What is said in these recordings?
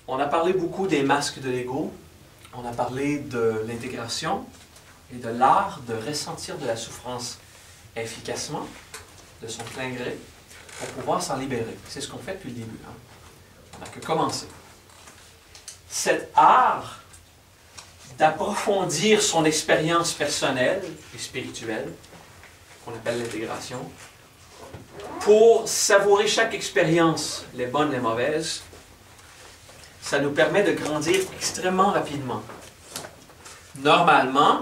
On a parlé beaucoup des masques de l'ego, on a parlé de l'intégration et de l'art de ressentir de la souffrance efficacement, de son plein gré, pour pouvoir s'en libérer. C'est ce qu'on fait depuis le début. Hein? On n'a que commencé. Cet art d'approfondir son expérience personnelle et spirituelle, qu'on appelle l'intégration, pour savourer chaque expérience, les bonnes, les mauvaises, ça nous permet de grandir extrêmement rapidement. Normalement,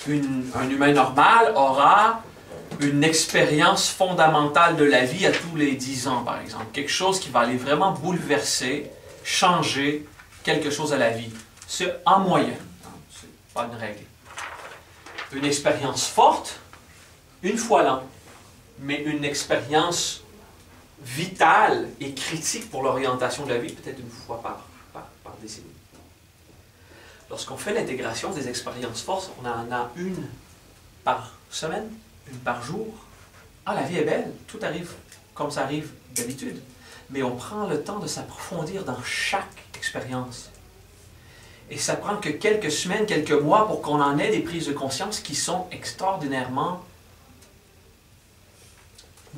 un humain normal aura une expérience fondamentale de la vie à tous les 10 ans, par exemple. Quelque chose qui va aller vraiment bouleverser, changer quelque chose à la vie. C'est en moyenne, c'est pas une règle. Une expérience forte, une fois l'an, mais une expérience vitale et critique pour l'orientation de la vie, peut-être une fois par décennie. Lorsqu'on fait l'intégration des expériences fortes, on en a une par semaine, une par jour. Ah, la vie est belle, tout arrive comme ça arrive d'habitude. Mais on prend le temps de s'approfondir dans chaque expérience. Et ça prend que quelques semaines, quelques mois pour qu'on en ait des prises de conscience qui sont extraordinairement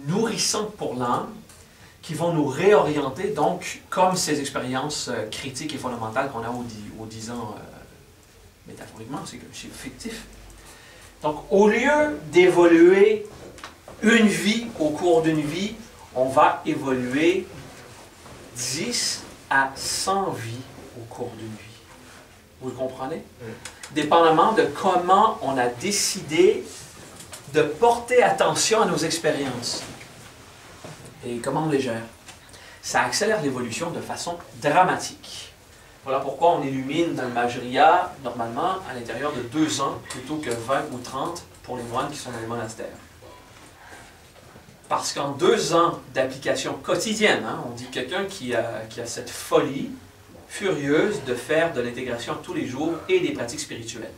nourrissantes pour l'âme, qui vont nous réorienter, donc, comme ces expériences critiques et fondamentales qu'on a aux 10 ans, métaphoriquement, c'est fictif. Donc, au lieu d'évoluer une vie au cours d'une vie, on va évoluer 10 à 100 vies au cours d'une vie. Vous le comprenez? Dépendamment de comment on a décidé de porter attention à nos expériences et comment on les gère. Ça accélère l'évolution de façon dramatique. Voilà pourquoi on illumine dans le Majriya, normalement, à l'intérieur de 2 ans, plutôt que 20 ou 30 pour les moines qui sont dans les monastères. Parce qu'en 2 ans d'application quotidienne, hein, on dit quelqu'un qui a cette folie furieuse de faire de l'intégration tous les jours et des pratiques spirituelles.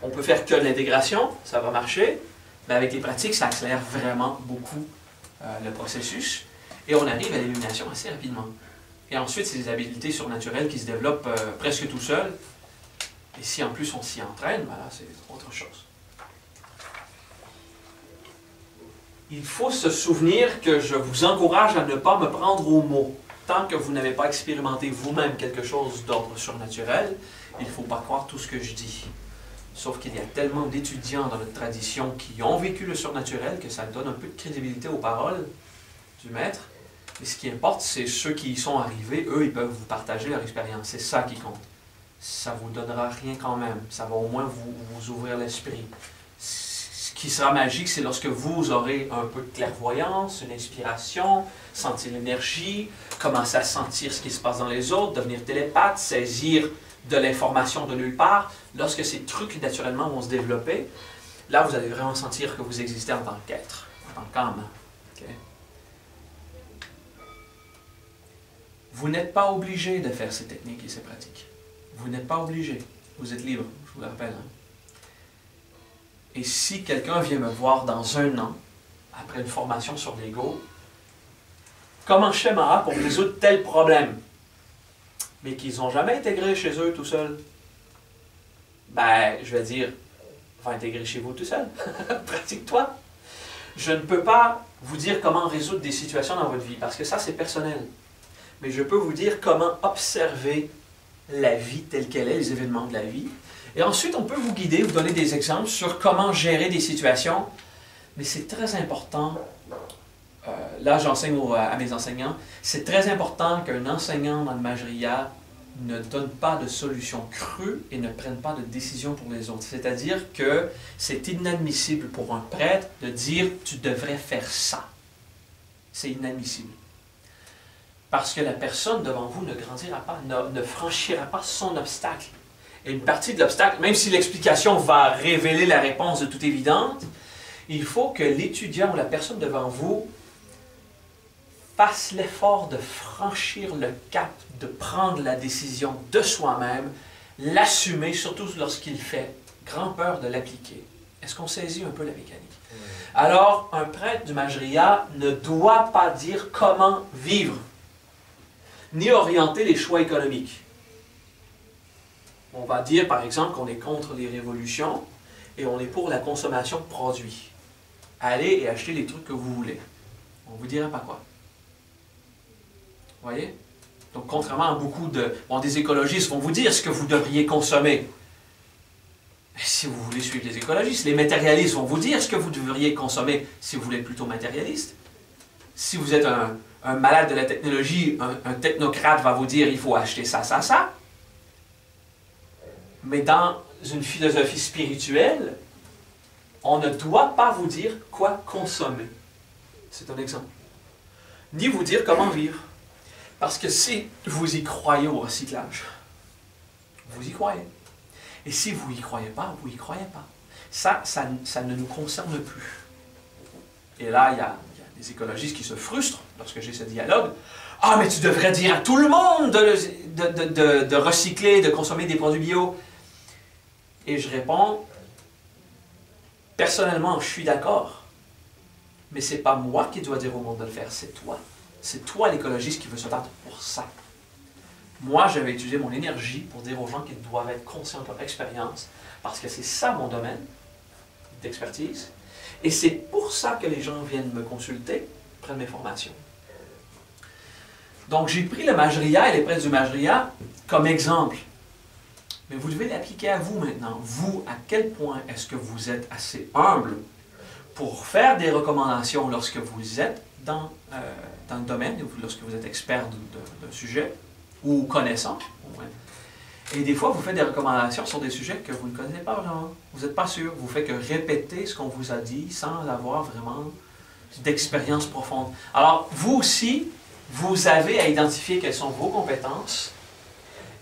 On peut faire que l'intégration, ça va marcher, mais avec les pratiques, ça accélère vraiment beaucoup le processus et on arrive à l'illumination assez rapidement. Et ensuite, c'est des habiletés surnaturelles qui se développent presque tout seul. Et si en plus on s'y entraîne, ben là, c'est autre chose. Il faut se souvenir que je vous encourage à ne pas me prendre au mot. Tant que vous n'avez pas expérimenté vous-même quelque chose d'ordre surnaturel, il ne faut pas croire tout ce que je dis. Sauf qu'il y a tellement d'étudiants dans notre tradition qui ont vécu le surnaturel que ça donne un peu de crédibilité aux paroles du maître. Et ce qui importe, c'est ceux qui y sont arrivés, eux, ils peuvent vous partager leur expérience. C'est ça qui compte. Ça ne vous donnera rien quand même. Ça va au moins vous ouvrir l'esprit. Ce qui sera magique, c'est lorsque vous aurez un peu de clairvoyance, une inspiration, sentir l'énergie, commencer à sentir ce qui se passe dans les autres, devenir télépathe, saisir de l'information de nulle part. Lorsque ces trucs, naturellement, vont se développer, là, vous allez vraiment sentir que vous existez en tant qu'être, en tant qu'âme. Okay? Vous n'êtes pas obligé de faire ces techniques et ces pratiques. Vous n'êtes pas obligé. Vous êtes libre, je vous le rappelle. Hein? Et si quelqu'un vient me voir dans 1 an, après une formation sur l'ego, comment je fais Mara pour résoudre tel problème, mais qu'ils n'ont jamais intégré chez eux tout seuls, ben, je vais dire, va intégrer chez vous tout seul. Pratique-toi. Je ne peux pas vous dire comment résoudre des situations dans votre vie, parce que ça, c'est personnel. Mais je peux vous dire comment observer la vie telle qu'elle est, les événements de la vie. Et ensuite, on peut vous guider, vous donner des exemples sur comment gérer des situations. Mais c'est très important, là j'enseigne à mes enseignants, c'est très important qu'un enseignant dans le Majriya ne donne pas de solution crue et ne prenne pas de décision pour les autres. C'est-à-dire que c'est inadmissible pour un prêtre de dire « tu devrais faire ça ». C'est inadmissible. Parce que la personne devant vous ne grandira pas, ne franchira pas son obstacle. Et une partie de l'obstacle, même si l'explication va révéler la réponse de toute évidence, il faut que l'étudiant ou la personne devant vous fasse l'effort de franchir le cap, de prendre la décision de soi-même, l'assumer, surtout lorsqu'il fait grand peur de l'appliquer. Est-ce qu'on saisit un peu la mécanique? Alors, un prêtre du Majriya ne doit pas dire comment vivre, ni orienter les choix économiques. On va dire, par exemple, qu'on est contre les révolutions et on est pour la consommation de produits. Allez et achetez les trucs que vous voulez. On ne vous dira pas quoi. Vous voyez? Donc, contrairement à beaucoup de... Bon, des écologistes vont vous dire ce que vous devriez consommer. Si vous voulez suivre les écologistes, les matérialistes vont vous dire ce que vous devriez consommer si vous voulez être plutôt matérialiste. Si vous êtes un malade de la technologie, un technocrate va vous dire il faut acheter ça, ça, ça. Mais dans une philosophie spirituelle, on ne doit pas vous dire quoi consommer. C'est un exemple. Ni vous dire comment vivre. Parce que si vous y croyez au recyclage, vous y croyez. Et si vous n'y croyez pas, vous n'y croyez pas. Ça ne nous concerne plus. Et là, il y a des écologistes qui se frustrent lorsque j'ai ce dialogue. « Ah, mais tu devrais dire à tout le monde de recycler, de consommer des produits bio. » Et je réponds, personnellement, je suis d'accord. Mais ce n'est pas moi qui dois dire au monde de le faire, c'est toi. C'est toi l'écologiste qui veut se battre pour ça. Moi, je vais utiliser mon énergie pour dire aux gens qu'ils doivent être conscients de leur expérience, parce que c'est ça mon domaine d'expertise. Et c'est pour ça que les gens viennent me consulter, prennent mes formations. Donc, j'ai pris le Majriya et les prêtres du Majriya comme exemple. Mais vous devez l'appliquer à vous maintenant. Vous, à quel point est-ce que vous êtes assez humble pour faire des recommandations lorsque vous êtes dans le domaine, lorsque vous êtes expert d'un sujet, ou connaissant. Et des fois, vous faites des recommandations sur des sujets que vous ne connaissez pas vraiment. Vous n'êtes pas sûr. Vous faites que répéter ce qu'on vous a dit sans avoir vraiment d'expérience profonde. Alors, vous aussi, vous avez à identifier quelles sont vos compétences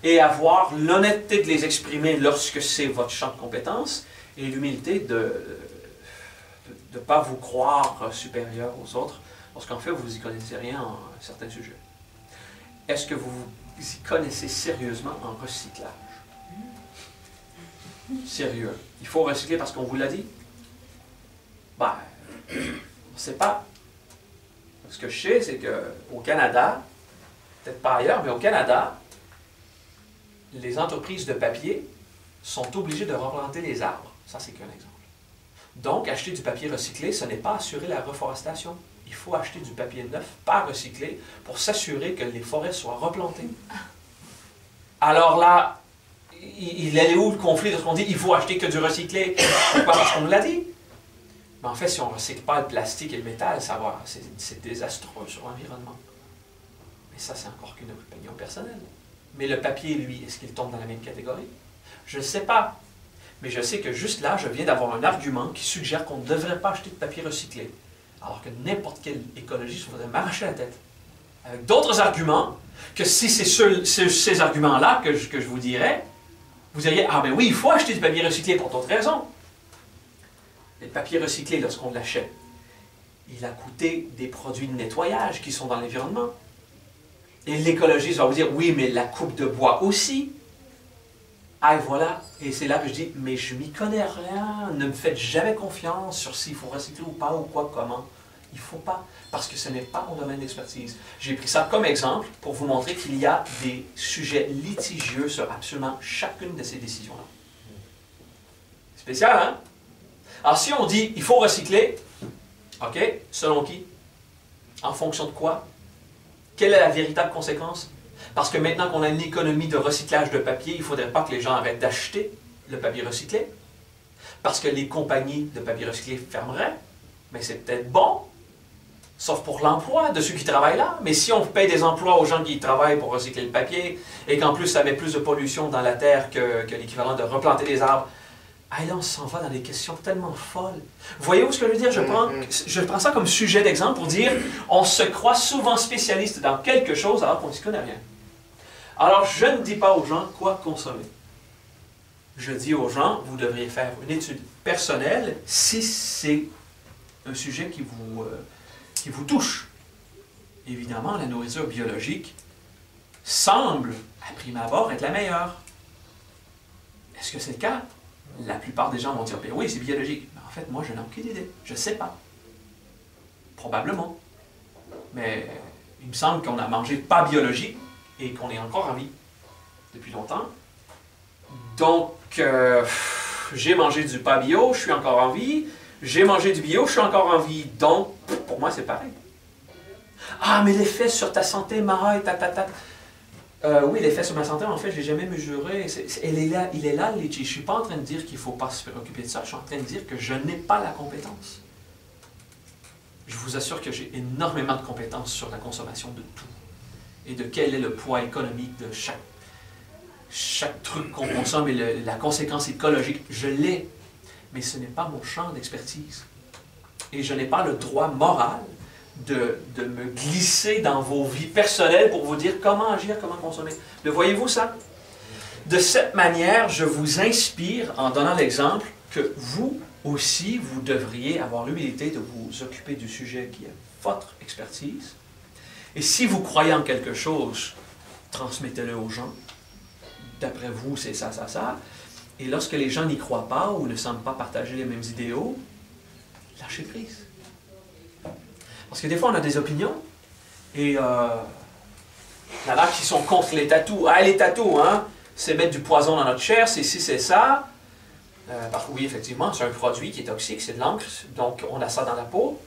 et avoir l'honnêteté de les exprimer lorsque c'est votre champ de compétences et l'humilité de ne pas vous croire supérieur aux autres parce qu'en fait, vous n'y connaissez rien en certains sujets. Est-ce que vous y connaissez sérieusement en recyclage? Sérieux. Il faut recycler parce qu'on vous l'a dit? Ben, on ne sait pas. Ce que je sais, c'est qu'au Canada, peut-être pas ailleurs, mais au Canada, les entreprises de papier sont obligées de replanter les arbres. Ça, c'est qu'un exemple. Donc, acheter du papier recyclé, ce n'est pas assurer la reforestation. Il faut acheter du papier neuf, pas recyclé, pour s'assurer que les forêts soient replantées. Alors là, il est où le conflit de ce qu'on dit, il faut acheter que du recyclé? Pourquoi? Parce qu'on nous l'a dit. Mais en fait, si on ne recycle pas le plastique et le métal, c'est désastreux sur l'environnement. Mais ça, c'est encore qu'une opinion personnelle. Mais le papier, lui, est-ce qu'il tombe dans la même catégorie? Je ne sais pas. Mais je sais que juste là, je viens d'avoir un argument qui suggère qu'on ne devrait pas acheter de papier recyclé. Alors que n'importe quel écologiste voudrait m'arracher la tête. Avec d'autres arguments, que si c'est ces arguments-là que je vous dirais, vous diriez, ah ben oui, il faut acheter du papier recyclé pour d'autres raisons. Mais le papier recyclé, lorsqu'on l'achète, il a coûté des produits de nettoyage qui sont dans l'environnement. Et l'écologiste va vous dire, oui, mais la coupe de bois aussi. Ah, et voilà. Et c'est là que je dis, mais je m'y connais rien. Ne me faites jamais confiance sur s'il faut recycler ou pas, ou quoi, comment. Il ne faut pas, parce que ce n'est pas mon domaine d'expertise. J'ai pris ça comme exemple pour vous montrer qu'il y a des sujets litigieux sur absolument chacune de ces décisions-là. Spécial, hein? Alors, si on dit, il faut recycler, OK, selon qui? En fonction de quoi? Quelle est la véritable conséquence? Parce que maintenant qu'on a une économie de recyclage de papier, il ne faudrait pas que les gens arrêtent d'acheter le papier recyclé. Parce que les compagnies de papier recyclé fermeraient. Mais c'est peut-être bon, sauf pour l'emploi de ceux qui travaillent là. Mais si on paye des emplois aux gens qui travaillent pour recycler le papier, et qu'en plus ça met plus de pollution dans la terre que l'équivalent de replanter des arbres, ah là on s'en va dans des questions tellement folles. Vous voyez où ce que je veux dire? Je prends ça comme sujet d'exemple pour dire, on se croit souvent spécialiste dans quelque chose alors qu'on ne s'y connaît rien. Alors, je ne dis pas aux gens quoi consommer. Je dis aux gens, vous devriez faire une étude personnelle si c'est un sujet qui vous touche. Évidemment, la nourriture biologique semble, à prime abord, être la meilleure. Est-ce que c'est le cas? La plupart des gens vont dire, ben oui, c'est biologique. Mais en fait, moi, je n'ai aucune idée. Je ne sais pas. Probablement. Mais il me semble qu'on a mangé pas biologique et qu'on est encore en vie depuis longtemps. Donc, j'ai mangé du pas bio, je suis encore en vie. J'ai mangé du bio, je suis encore en vie. Donc, pour moi, c'est pareil. Ah, mais l'effet sur ta santé, Mara, et ta. Oui, l'effet sur ma santé, en fait, je ne l'ai jamais mesuré. Il est là, le litchi. Je ne suis pas en train de dire qu'il ne faut pas se préoccuper de ça. Je suis en train de dire que je n'ai pas la compétence. Je vous assure que j'ai énormément de compétences sur la consommation de tout. Et de quel est le poids économique de chaque truc qu'on consomme et la conséquence écologique. Je l'ai. Mais ce n'est pas mon champ d'expertise. Et je n'ai pas le droit moral de me glisser dans vos vies personnelles pour vous dire comment agir, comment consommer. Le voyez-vous ça? De cette manière, je vous inspire en donnant l'exemple que vous aussi, vous devriez avoir l'humilité de vous occuper du sujet qui est votre expertise. Et si vous croyez en quelque chose, transmettez-le aux gens. D'après vous, c'est ça, ça, ça. Et lorsque les gens n'y croient pas ou ne semblent pas partager les mêmes idéaux, lâchez prise. Parce que des fois, on a des opinions, et il y en a qui sont contre les tatous. Ah, les tatous, hein, c'est mettre du poison dans notre chair, c'est ci, c'est ça. Parce que oui, effectivement, c'est un produit qui est toxique, c'est de l'encre, donc on a ça dans la peau.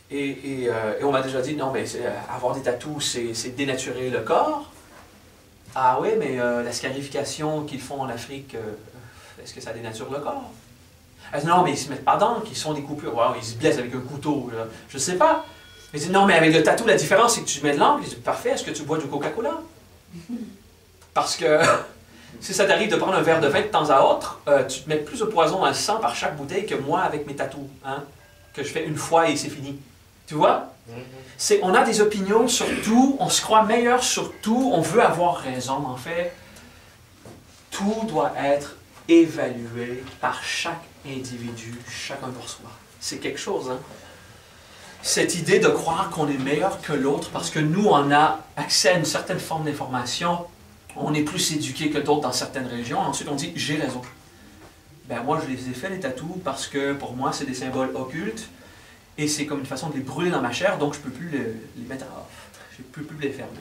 Et on m'a déjà dit, non, mais avoir des tatous, c'est dénaturer le corps. Ah oui, mais la scarification qu'ils font en Afrique, est-ce que ça dénature le corps? Elle dit, non, mais ils ne se mettent pas d'encre, ils sont des coupures. Wow, ils se blessent avec un couteau. Je ne sais pas. Elle dit, non, mais avec le tatou, la différence, c'est que tu mets de l'encre. Je dis, parfait, est-ce que tu bois du Coca-Cola? Parce que si ça t'arrive de prendre un verre de vin de temps à autre, tu te mets plus de poison dans le sang par chaque bouteille que moi avec mes tatous, hein, que je fais une fois et c'est fini. Tu vois? On a des opinions sur tout, on se croit meilleur sur tout, on veut avoir raison. En fait, tout doit être évalué par chaque individu, chacun pour soi. C'est quelque chose, hein? Cette idée de croire qu'on est meilleur que l'autre parce que nous, on a accès à une certaine forme d'information, on est plus éduqué que d'autres dans certaines régions, ensuite on dit « j'ai raison ». Ben moi, je les ai fait les tatous parce que pour moi, c'est des symboles occultes et c'est comme une façon de les brûler dans ma chair, donc je ne peux plus les mettre à off. Je ne peux plus les fermer.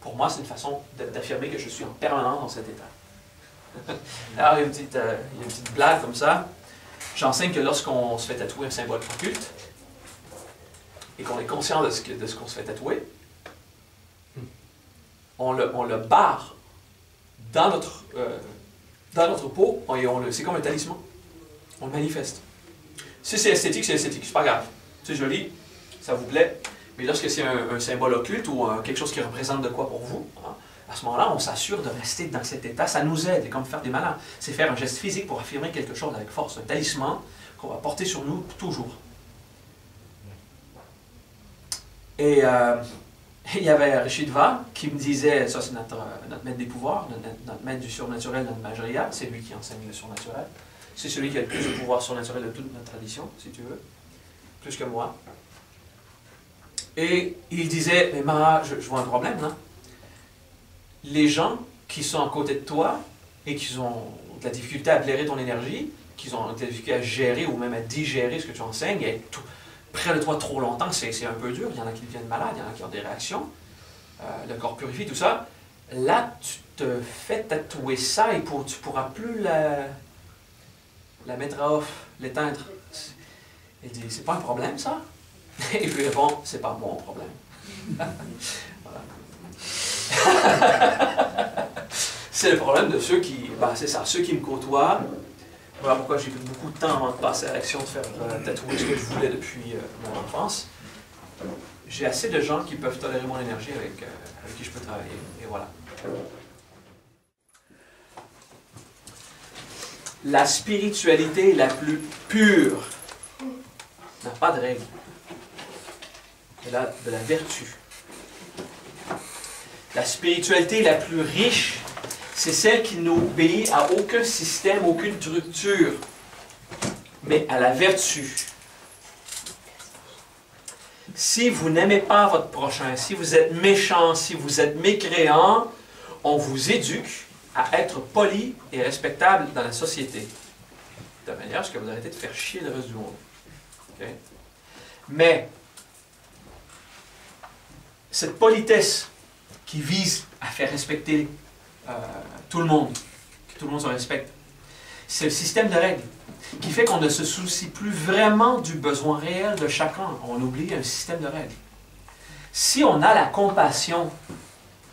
Pour moi, c'est une façon d'affirmer que je suis en permanence dans cet état. Alors, il y a une petite blague comme ça. J'enseigne que lorsqu'on se fait tatouer un symbole occulte et qu'on est conscient de ce qu'on se fait tatouer, on le barre dans notre peau et c'est comme un talisman. On le manifeste. Si c'est esthétique, c'est pas grave. C'est joli, ça vous plaît, mais lorsque c'est un symbole occulte ou quelque chose qui représente de quoi pour vous, hein, à ce moment-là, on s'assure de rester dans cet état. Ça nous aide, et comme faire des malins. C'est faire un geste physique pour affirmer quelque chose avec force, un talisman qu'on va porter sur nous toujours. Et il y avait Rishidva qui me disait, ça c'est notre maître des pouvoirs, notre maître du surnaturel, notre Majriya, c'est lui qui enseigne le surnaturel. C'est celui qui a le plus de pouvoir surnaturel de toute notre tradition, si tu veux, plus que moi. Et il disait, mais Mara, je vois un problème, non? Les gens qui sont à côté de toi et qui ont de la difficulté à blairer ton énergie, qui ont de la difficulté à gérer ou même à digérer ce que tu enseignes, et être près de toi trop longtemps, c'est un peu dur. Il y en a qui deviennent malades, il y en a qui ont des réactions. Le corps purifie, tout ça. Là, tu te fais tatouer ça et tu ne pourras plus la mettre à off, l'éteindre. Il dit, c'est pas un problème ça? Et je lui réponds, c'est pas mon problème. C'est le problème de ceux qui, c'est ça, ceux qui me côtoient. Voilà pourquoi j'ai pris beaucoup de temps avant de passer à l'action de faire tatouer ce que je voulais depuis mon enfance. J'ai assez de gens qui peuvent tolérer mon énergie avec qui je peux travailler. Et voilà. La spiritualité la plus pure n'a pas de règle. Elle a de la vertu. La spiritualité la plus riche, c'est celle qui n'obéit à aucun système, aucune structure, mais à la vertu. Si vous n'aimez pas votre prochain, si vous êtes méchant, si vous êtes mécréant, on vous éduque à être poli et respectable dans la société. De manière à ce que vous arrêtez de faire chier le reste du monde. Okay? Mais cette politesse qui vise à faire respecter tout le monde, que tout le monde se respecte. C'est le système de règles qui fait qu'on ne se soucie plus vraiment du besoin réel de chacun. On oublie un système de règles. Si on a la compassion,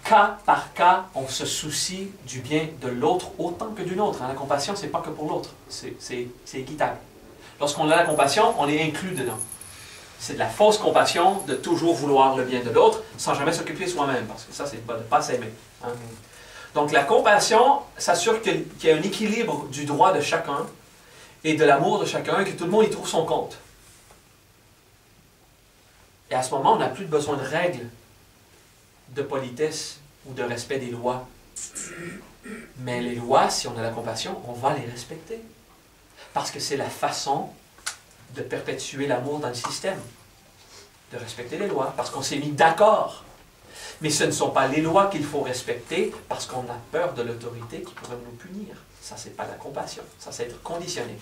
cas par cas, on se soucie du bien de l'autre autant que d'une autre. La compassion, ce n'est pas que pour l'autre, c'est équitable. Lorsqu'on a la compassion, on est inclus dedans. C'est de la fausse compassion de toujours vouloir le bien de l'autre sans jamais s'occuper soi-même, parce que ça, c'est de ne pas s'aimer. Hein? Donc la compassion s'assure qu'il y a un équilibre du droit de chacun et de l'amour de chacun, et que tout le monde y trouve son compte. Et à ce moment, on n'a plus besoin de règles de politesse ou de respect des lois. Mais les lois, si on a la compassion, on va les respecter. Parce que c'est la façon de perpétuer l'amour dans le système. De respecter les lois, parce qu'on s'est mis d'accord. Mais ce ne sont pas les lois qu'il faut respecter parce qu'on a peur de l'autorité qui pourrait nous punir. Ça, c'est pas la compassion. Ça, c'est être conditionné.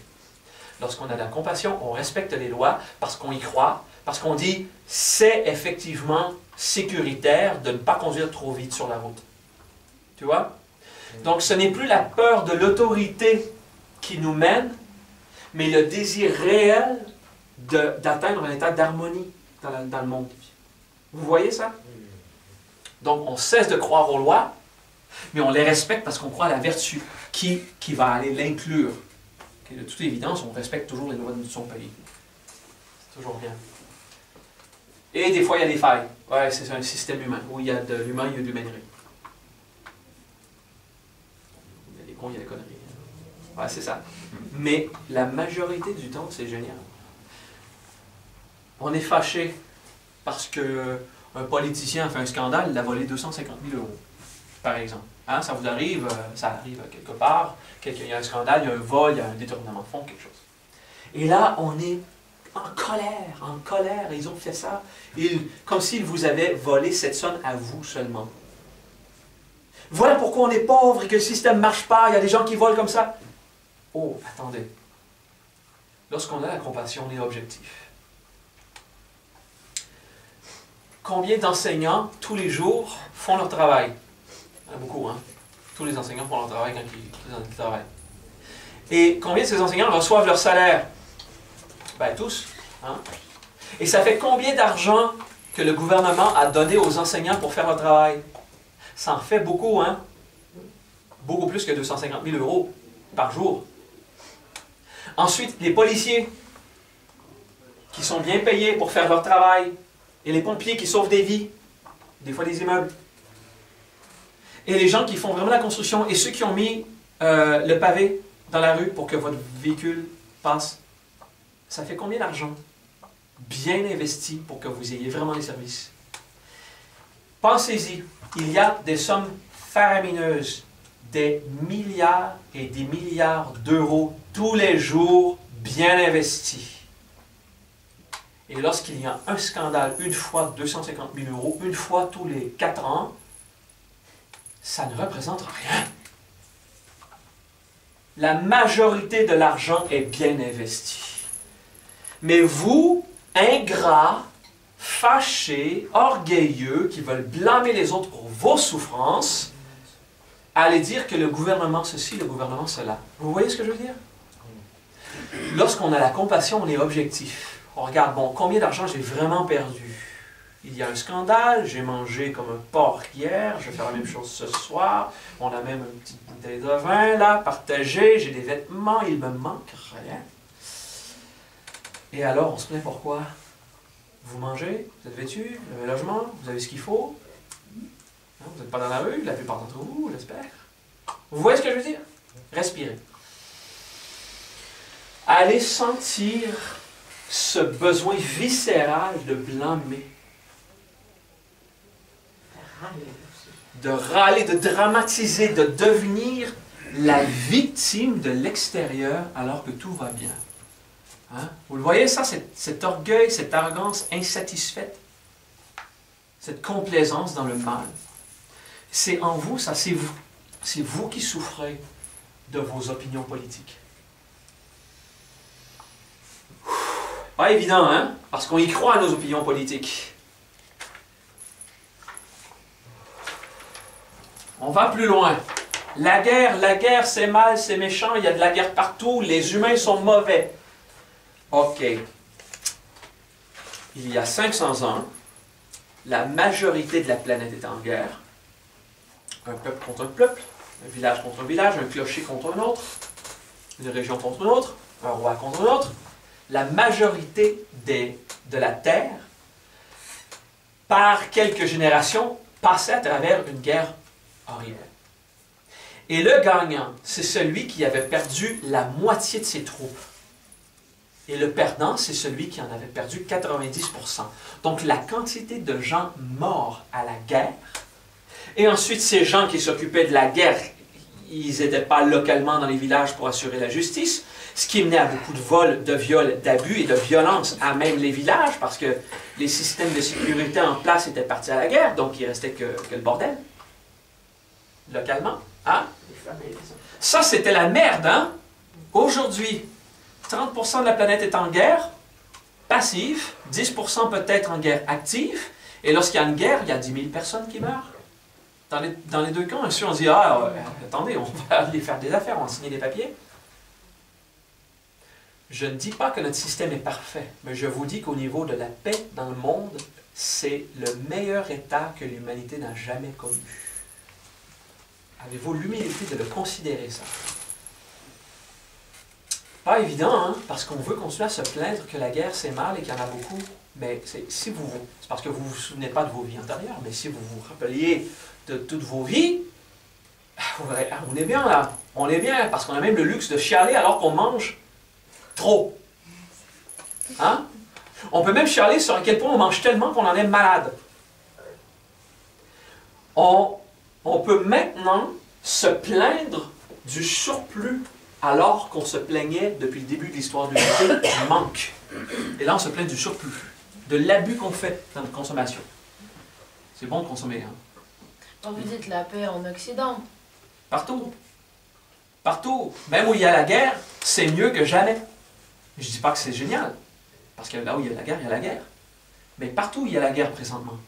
Lorsqu'on a de la compassion, on respecte les lois parce qu'on y croit, parce qu'on dit c'est effectivement sécuritaire de ne pas conduire trop vite sur la route. Tu vois? Donc, ce n'est plus la peur de l'autorité qui nous mène, mais le désir réel d'atteindre un état d'harmonie dans le monde. Vous voyez ça? Donc, on cesse de croire aux lois, mais on les respecte parce qu'on croit à la vertu qui va aller l'inclure. Okay, de toute évidence, on respecte toujours les lois de son pays. C'est toujours bien. Et des fois, il y a des failles. Ouais, c'est un système humain. Où il y a de l'humain, il y a de l'humainerie. Il y a des cons, il y a des conneries. Ouais, c'est ça. Mais la majorité du temps, c'est génial. On est fâché parce qu'un politicien a fait un scandale, il a volé 250 000 €, par exemple. Hein, ça vous arrive, ça arrive quelque part, il y a un scandale, il y a un vol, il y a un détournement de fonds, quelque chose. Et là, on est en colère, ils ont fait ça, comme s'ils vous avaient volé cette somme à vous seulement. Voilà pourquoi on est pauvre et que le système ne marche pas, il y a des gens qui volent comme ça. Oh, attendez. Lorsqu'on a la compassion, on est objectif. Combien d'enseignants, tous les jours, font leur travail? Il y en a beaucoup, hein? Tous les enseignants font leur travail quand ils travaillent. Et combien de ces enseignants reçoivent leur salaire? Ben, tous. Hein? Et ça fait combien d'argent que le gouvernement a donné aux enseignants pour faire leur travail? Ça en fait beaucoup, hein? Beaucoup plus que 250 000 € par jour. Ensuite, les policiers qui sont bien payés pour faire leur travail. Et les pompiers qui sauvent des vies, des fois des immeubles. Et les gens qui font vraiment la construction, et ceux qui ont mis le pavé dans la rue pour que votre véhicule passe. Ça fait combien d'argent bien investi pour que vous ayez vraiment les services? Pensez-y, il y a des sommes faramineuses, des milliards et des milliards d'euros tous les jours bien investis. Et lorsqu'il y a un scandale, une fois 250 000 €, une fois tous les 4 ans, ça ne représente rien. La majorité de l'argent est bien investi. Mais vous, ingrats, fâchés, orgueilleux, qui veulent blâmer les autres pour vos souffrances, allez dire que le gouvernement ceci, le gouvernement cela. Vous voyez ce que je veux dire? Lorsqu'on a la compassion, on est objectif. On regarde, bon, combien d'argent j'ai vraiment perdu? Il y a un scandale, j'ai mangé comme un porc hier, je vais faire la même chose ce soir, on a même une petite bouteille de vin là, partagée, j'ai des vêtements, il me manque rien. Et alors, on se plaint pourquoi? Vous mangez, vous êtes vêtus, vous avez un logement, vous avez ce qu'il faut, hein, vous n'êtes pas dans la rue, la plupart d'entre vous, j'espère. Vous voyez ce que je veux dire? Respirez. Allez sentir ce besoin viscéral de blâmer, de râler, de dramatiser, de devenir la victime de l'extérieur alors que tout va bien. Hein? Vous le voyez ça, cet orgueil, cette arrogance insatisfaite, cette complaisance dans le mal. C'est en vous, ça, c'est vous. C'est vous qui souffrez de vos opinions politiques. Pas évident, hein? Parce qu'on y croit à nos opinions politiques. On va plus loin. La guerre, c'est mal, c'est méchant, il y a de la guerre partout, les humains sont mauvais. OK. Il y a 500 ans, la majorité de la planète était en guerre. Un peuple contre un peuple, un village contre un village, un clocher contre un autre, une région contre une autre, un roi contre un autre. La majorité de la Terre, par quelques générations, passait à travers une guerre horrible. Et le gagnant, c'est celui qui avait perdu la moitié de ses troupes. Et le perdant, c'est celui qui en avait perdu 90%. Donc la quantité de gens morts à la guerre, et ensuite ces gens qui s'occupaient de la guerre, ils n'étaient pas localement dans les villages pour assurer la justice, ce qui menait à beaucoup de vols, de viols, d'abus et de violences à même les villages, parce que les systèmes de sécurité en place étaient partis à la guerre, donc il ne restait que le bordel, localement. Hein? Ça, c'était la merde, hein? Aujourd'hui, 30% de la planète est en guerre passive, 10% peut-être en guerre active, et lorsqu'il y a une guerre, il y a 10 000 personnes qui meurent. Dans les deux cas, on se dit, attendez, on va aller faire des affaires, on va signer des papiers. Je ne dis pas que notre système est parfait, mais je vous dis qu'au niveau de la paix dans le monde, c'est le meilleur état que l'humanité n'a jamais connu. Avez-vous l'humilité de le considérer, ça? Pas évident, hein? Parce qu'on veut continuer à se plaindre que la guerre c'est mal et qu'il y en a beaucoup. Mais c'est parce que vous ne vous souvenez pas de vos vies antérieures, mais si vous vous rappeliez de toutes vos vies, on est bien là. On est bien parce qu'on a même le luxe de chialer alors qu'on mange trop. Hein? On peut même chialer sur à quel point on mange tellement qu'on en est malade. On peut maintenant se plaindre du surplus alors qu'on se plaignait depuis le début de l'histoire de l'humanité du manque. Et là, on se plaint du surplus, de l'abus qu'on fait dans la consommation. C'est bon de consommer, hein? Quand vous dites la paix en Occident. Partout. Partout. Même où il y a la guerre, c'est mieux que jamais. Je ne dis pas que c'est génial, parce que là où il y a la guerre, il y a la guerre. Mais partout où il y a la guerre présentement,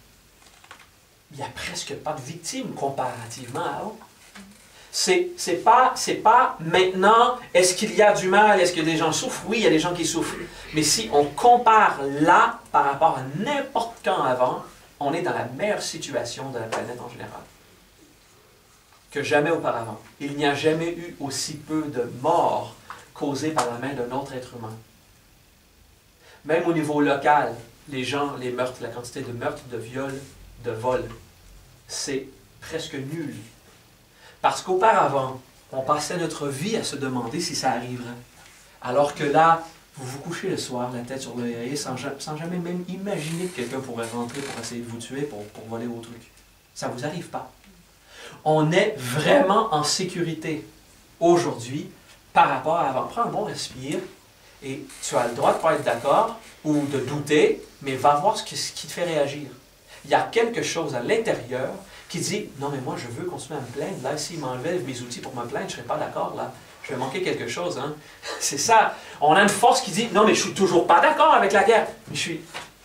il n'y a presque pas de victimes comparativement à avant. C'est pas maintenant, est-ce qu'il y a du mal, est-ce que des gens souffrent? Oui, il y a des gens qui souffrent. Mais si on compare là par rapport à n'importe quand avant, on est dans la meilleure situation de la planète en général que jamais auparavant. Il n'y a jamais eu aussi peu de morts causées par la main d'un autre être humain. Même au niveau local, les gens, les meurtres, la quantité de meurtres, de viols, de vols, c'est presque nul. Parce qu'auparavant, on passait notre vie à se demander si ça arriverait. Alors que là, vous vous couchez le soir, la tête sur l'oreiller, sans jamais même imaginer que quelqu'un pourrait rentrer pour essayer de vous tuer, pour voler vos trucs. Ça ne vous arrive pas. On est vraiment en sécurité aujourd'hui par rapport à avant. Prends un bon respire et tu as le droit de ne pas être d'accord ou de douter, mais va voir ce qui te fait réagir. Il y a quelque chose à l'intérieur qui dit « Non, mais moi, je veux continuer à me plaindre. Là, s'il m'enlève mes outils pour me plaindre, je ne serai pas d'accord. Là, je vais manquer quelque chose. Hein. » C'est ça. On a une force qui dit « Non, mais je ne suis toujours pas d'accord avec la guerre. » Mais tu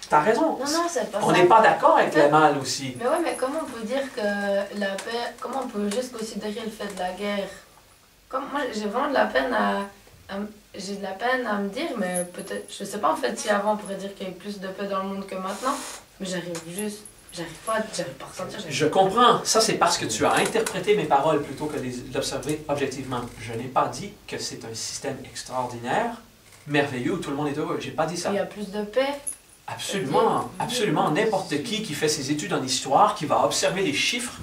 as raison. Non, c'est pas ça. On n'est pas d'accord avec le mal aussi. Mais ouais, mais comment on peut dire que la paix... Comment on peut juste considérer le fait de la guerre? Comme moi, j'ai vraiment de la peine j'ai de la peine à me dire, mais peut-être... Je ne sais pas, en fait, si avant, on pourrait dire qu'il y a plus de paix dans le monde que maintenant. Mais j'arrive pas à ressentir. Je comprends. Ça, c'est parce que tu as interprété mes paroles plutôt que de l'observer objectivement. Je n'ai pas dit que c'est un système extraordinaire, merveilleux, où tout le monde est heureux. Je n'ai pas dit ça. Il y a plus de paix. Absolument. Absolument. N'importe qui fait ses études en histoire, qui va observer les chiffres,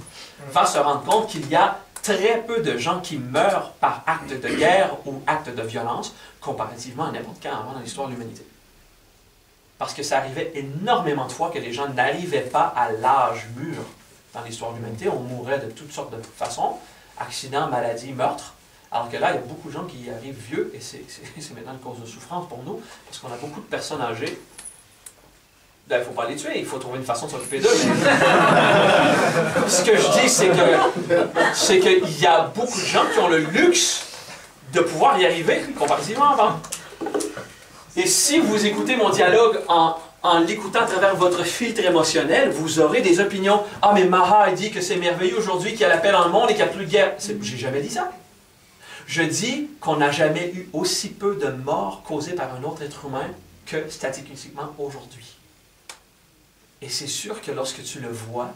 va se rendre compte qu'il y a très peu de gens qui meurent par acte de guerre ou acte de violence, comparativement à n'importe quand avant dans l'histoire de l'humanité. Parce que ça arrivait énormément de fois que les gens n'arrivaient pas à l'âge mûr dans l'histoire de l'humanité. On mourait de toutes sortes de façons, accidents, maladies, meurtres. Alors que là, il y a beaucoup de gens qui arrivent vieux, et c'est maintenant une cause de souffrance pour nous, parce qu'on a beaucoup de personnes âgées. Il ne faut pas les tuer, il faut trouver une façon de s'occuper d'eux. Mais... Ce que je dis, c'est qu'il y a beaucoup de gens qui ont le luxe de pouvoir y arriver comparativement avant. Et si vous écoutez mon dialogue en en l'écoutant à travers votre filtre émotionnel, vous aurez des opinions. Ah, mais Maha, il dit que c'est merveilleux aujourd'hui qu'il y a la paix dans le monde et qu'il n'y a plus de guerre. J'ai jamais dit ça. Je dis qu'on n'a jamais eu aussi peu de morts causées par un autre être humain que statistiquement aujourd'hui. Et c'est sûr que lorsque tu le vois,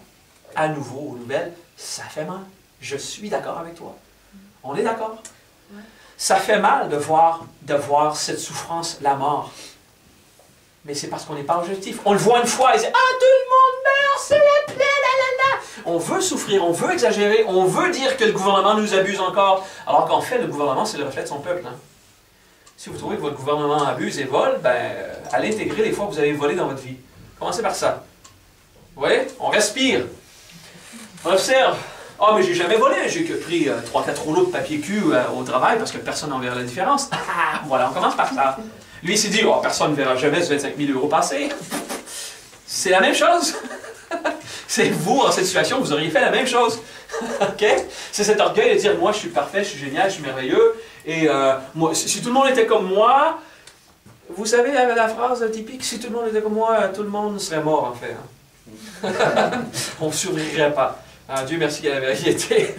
à nouveau aux nouvelles, ça fait mal. Je suis d'accord avec toi. On est d'accord? Ouais. Ça fait mal de voir cette souffrance, la mort. Mais c'est parce qu'on n'est pas objectif. On le voit une fois et c'est « Ah, tout le monde meurt, c'est la plaie, la. On veut souffrir, on veut exagérer, on veut dire que le gouvernement nous abuse encore. Alors qu'en fait, le gouvernement, c'est le reflet de son peuple. Hein. Si vous trouvez que votre gouvernement abuse et vole, ben, allez intégrer les fois que vous avez volé dans votre vie. Commencez par ça. Vous voyez? On respire. On observe. Ah, mais j'ai jamais volé. J'ai que pris 3-4 rouleaux de papier cul au travail parce que personne n'en verra la différence. Voilà, on commence par ça. Lui, il s'est dit, oh, personne ne verra jamais ce 25 000 € passer. C'est la même chose. C'est vous, en cette situation, vous auriez fait la même chose. OK? C'est cet orgueil de dire, moi, je suis parfait, je suis génial, je suis merveilleux. Et moi, si tout le monde était comme moi, vous savez la phrase typique, si tout le monde était comme moi, tout le monde serait mort, en fait. Hein? On ne survivrait pas. Ah, Dieu merci qu'il y a la vérité.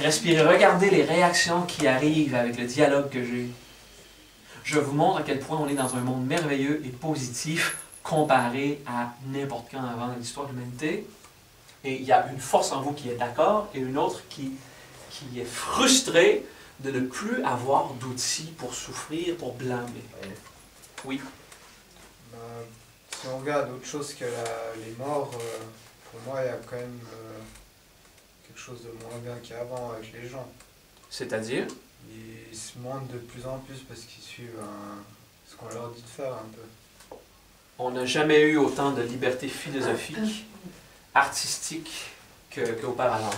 Respirez, regardez les réactions qui arrivent avec le dialogue que j'ai. Je vous montre à quel point on est dans un monde merveilleux et positif comparé à n'importe quand avant dans l'histoire de l'humanité. Et il y a une force en vous qui est d'accord et une autre qui est frustrée de ne plus avoir d'outils pour souffrir, pour blâmer. Oui. Si on regarde autre chose que les morts, pour moi, il y a quand même quelque chose de moins bien qu'avant avec les gens. C'est-à-dire? Ils se mentent de plus en plus parce qu'ils suivent ce qu'on leur dit de faire un peu. On n'a jamais eu autant de liberté philosophique, artistique qu'auparavant.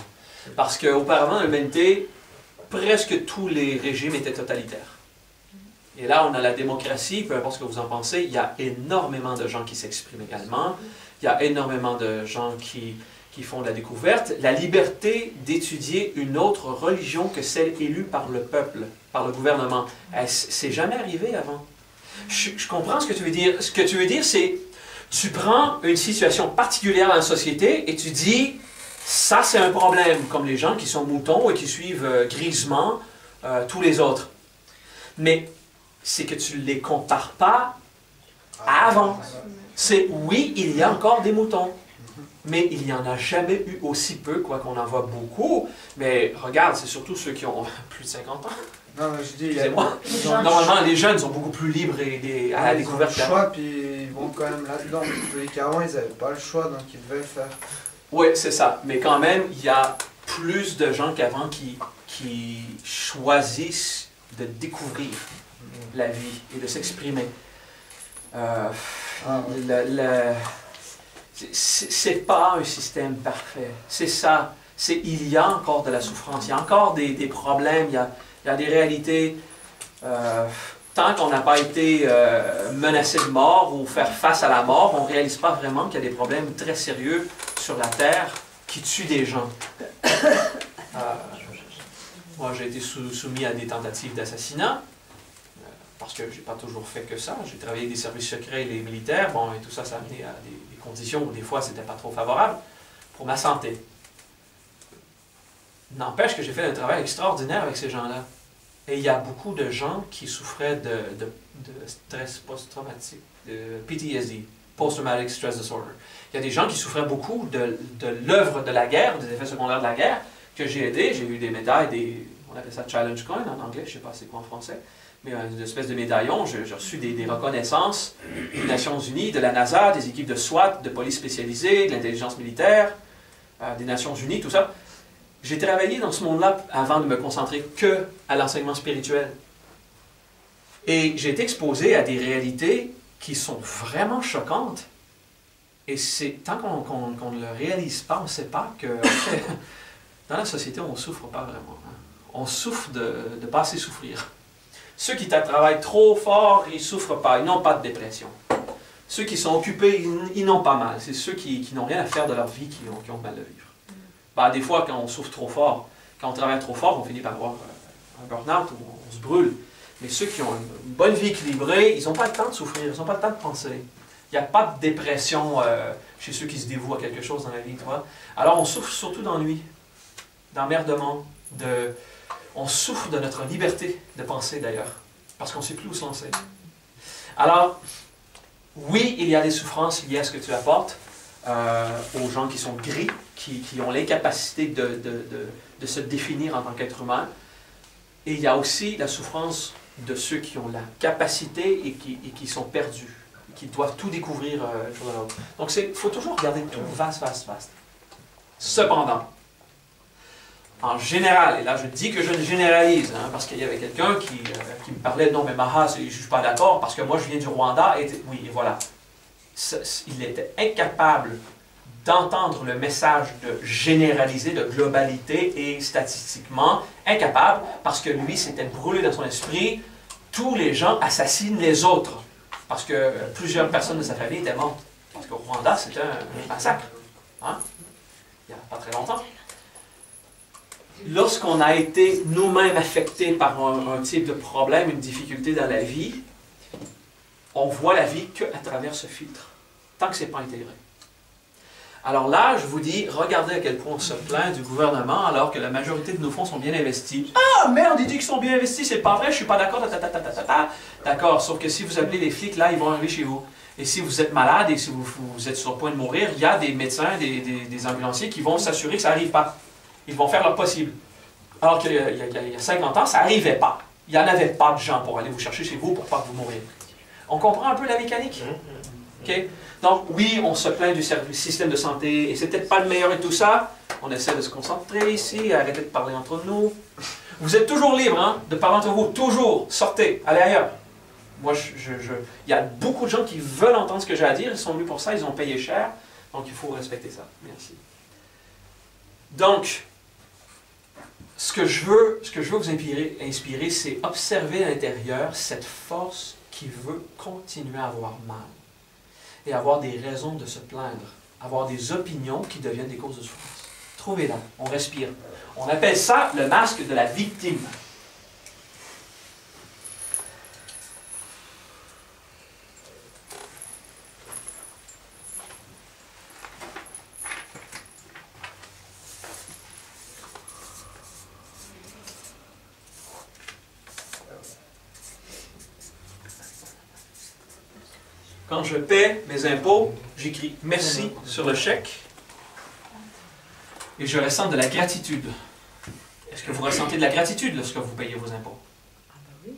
Parce qu'auparavant, dans l'humanité, presque tous les régimes étaient totalitaires. Et là, on a la démocratie, peu importe ce que vous en pensez, il y a énormément de gens qui s'expriment également, il y a énormément de gens qui font de la découverte, la liberté d'étudier une autre religion que celle élue par le peuple, par le gouvernement. C'est jamais arrivé avant. Je comprends ce que tu veux dire. Ce que tu veux dire, c'est, tu prends une situation particulière dans la société et tu dis, ça c'est un problème, comme les gens qui sont moutons et qui suivent grisement tous les autres. Mais c'est que tu ne les compares pas à avant. C'est, oui, il y a encore des moutons. Mais il n'y en a jamais eu aussi peu, quoi qu'on en voit beaucoup. Mais regarde, c'est surtout ceux qui ont plus de 50 ans. Non, mais je dis, excusez-moi. Normalement, les jeunes sont beaucoup plus libres et à la découverte. Ils ont le choix, puis ils vont quand même là-dedans. Les qu'avant, ils n'avaient pas le choix, donc ils devaient le faire. Oui, c'est ça. Mais quand même, il y a plus de gens qu'avant qui choisissent de découvrir la vie et de s'exprimer. C'est pas un système parfait. C'est ça. Il y a encore de la souffrance, il y a encore des problèmes, il y a des réalités. Tant qu'on n'a pas été menacé de mort ou faire face à la mort, on ne réalise pas vraiment qu'il y a des problèmes très sérieux sur la Terre qui tuent des gens. Moi, j'ai été soumis à des tentatives d'assassinat. Parce que je n'ai pas toujours fait que ça. J'ai travaillé avec des services secrets et les militaires, bon, et tout ça, ça a amené à des conditions où des fois, c'était pas trop favorable pour ma santé. N'empêche que j'ai fait un travail extraordinaire avec ces gens-là. Et il y a beaucoup de gens qui souffraient de stress post-traumatique, de PTSD, Post-Traumatic Stress Disorder. Il y a des gens qui souffraient beaucoup de l'œuvre de la guerre, des effets secondaires de la guerre, que j'ai aidé. J'ai eu des médailles, on appelle ça Challenge Coin en anglais, je ne sais pas c'est quoi en français. Mais une espèce de médaillon, j'ai reçu des reconnaissances des Nations Unies, de la NASA, des équipes de SWAT, de police spécialisée, de l'intelligence militaire, des Nations Unies, tout ça. J'ai travaillé dans ce monde-là avant de me concentrer que à l'enseignement spirituel. Et j'ai été exposé à des réalités qui sont vraiment choquantes. Et tant qu'on ne le réalise pas, on ne sait pas que dans la société, on ne souffre pas vraiment. Hein. On souffre de ne pas assez souffrir. Ceux qui travaillent trop fort, ils ne souffrent pas, ils n'ont pas de dépression. Ceux qui sont occupés, ils n'ont pas mal. C'est ceux qui n'ont rien à faire de leur vie qui ont mal de vivre. Ben, des fois, quand on souffre trop fort, quand on travaille trop fort, on finit par avoir un burn-out ou on se brûle. Mais ceux qui ont une bonne vie équilibrée, ils n'ont pas le temps de souffrir, ils n'ont pas le temps de penser. Il n'y a pas de dépression chez ceux qui se dévouent à quelque chose dans la vie, tu vois. Alors on souffre surtout d'ennui, d'emmerdement, on souffre de notre liberté de penser d'ailleurs, parce qu'on ne sait plus où se lancer. Alors, oui, il y a des souffrances liées à ce que tu apportes aux gens qui sont gris, qui ont l'incapacité de se définir en tant qu'être humain. Et il y a aussi la souffrance de ceux qui ont la capacité et qui sont perdus, qui doivent tout découvrir jour de l'autre. Donc, il faut toujours regarder tout vaste, vaste, vaste. Cependant, en général, et là je dis que je ne généralise, hein, parce qu'il y avait quelqu'un qui me parlait de non, mais Maha, je ne suis pas d'accord, parce que moi je viens du Rwanda, et oui, et voilà. Il était incapable d'entendre le message de généraliser, de globalité, et statistiquement incapable, parce que lui s'était brûlé dans son esprit, tous les gens assassinent les autres, parce que plusieurs personnes de sa famille étaient mortes. Parce qu'au Rwanda, c'était un massacre, hein, il n'y a pas très longtemps. Lorsqu'on a été nous-mêmes affectés par un type de problème, une difficulté dans la vie, on voit la vie qu'à travers ce filtre, tant que ce n'est pas intégré. Alors là, je vous dis, regardez à quel point on se plaint du gouvernement alors que la majorité de nos fonds sont bien investis. Ah, merde, il dit qu'ils sont bien investis, c'est pas vrai, je suis pas d'accord, D'accord, sauf que si vous appelez les flics, là, ils vont arriver chez vous. Et si vous êtes malade et si vous êtes sur le point de mourir, il y a des médecins, des ambulanciers qui vont s'assurer que ça n'arrive pas. Ils vont faire leur possible. Alors qu'il y a 50 ans, ça n'arrivait pas. Il n'y en avait pas de gens pour aller vous chercher chez vous pour ne pas que vous mouriez. On comprend un peu la mécanique? Okay? Donc, oui, on se plaint du système de santé, et c'est peut-être pas le meilleur et tout ça. On essaie de se concentrer ici, arrêter de parler entre nous. Vous êtes toujours libre, hein, de parler entre vous, toujours. Sortez, allez ailleurs. Moi, il y a beaucoup de gens qui veulent entendre ce que j'ai à dire, ils sont venus pour ça, ils ont payé cher, donc il faut respecter ça. Merci. Donc, ce que je veux vous inspirer, c'est observer à l'intérieur cette force qui veut continuer à avoir mal et avoir des raisons de se plaindre, avoir des opinions qui deviennent des causes de souffrance. Trouvez-la, on respire. On appelle ça le masque de la victime. Quand je paie mes impôts, j'écris « merci » sur le chèque et je ressens de la gratitude. Est-ce que vous ressentez de la gratitude lorsque vous payez vos impôts? Ah ben oui.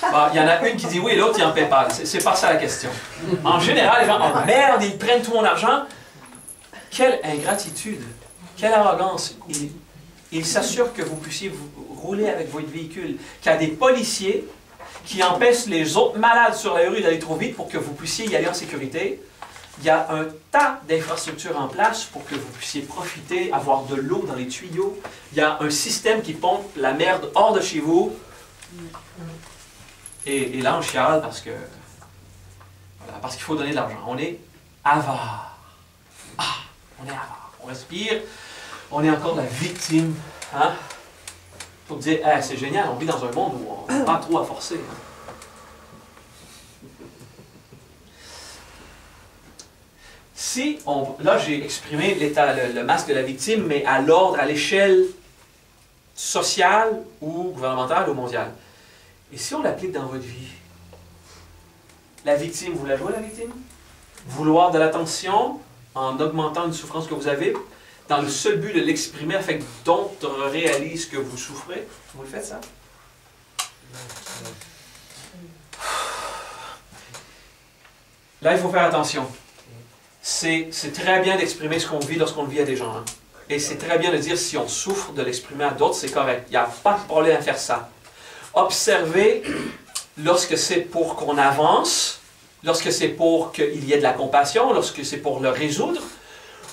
Bon, il y en a une qui dit oui et l'autre qui n'en paie pas. C'est pas ça la question. En général, les gens « oh merde, ils prennent tout mon argent ». Quelle ingratitude, quelle arrogance. Ils s'assurent que vous puissiez rouler avec votre véhicule, qu'il y a des policiers qui empêchent les autres malades sur la rue d'aller trop vite pour que vous puissiez y aller en sécurité. Il y a un tas d'infrastructures en place pour que vous puissiez profiter, avoir de l'eau dans les tuyaux. Il y a un système qui pompe la merde hors de chez vous. Et là, on chiale parce que voilà, parce qu'il faut donner de l'argent. On est avare. Ah, on est avare. On respire. On est encore la victime. Hein? Pour dire, hey, c'est génial, on vit dans un monde où on n'a pas trop à forcer. Si là, j'ai exprimé le masque de la victime, mais à l'ordre, à l'échelle sociale ou gouvernementale ou mondiale. Et si on l'applique dans votre vie, la victime, vous la jouez la victime? Vouloir de l'attention en augmentant une souffrance que vous avez, dans le seul but de l'exprimer afin que d'autres réalisent que vous souffrez. Vous le faites, ça? Là, il faut faire attention. C'est très bien d'exprimer ce qu'on vit lorsqu'on le vit à des gens. Hein. Et c'est très bien de dire si on souffre de l'exprimer à d'autres, c'est correct. Il n'y a pas de problème à faire ça. Observez lorsque c'est pour qu'on avance, lorsque c'est pour qu'il y ait de la compassion, lorsque c'est pour le résoudre,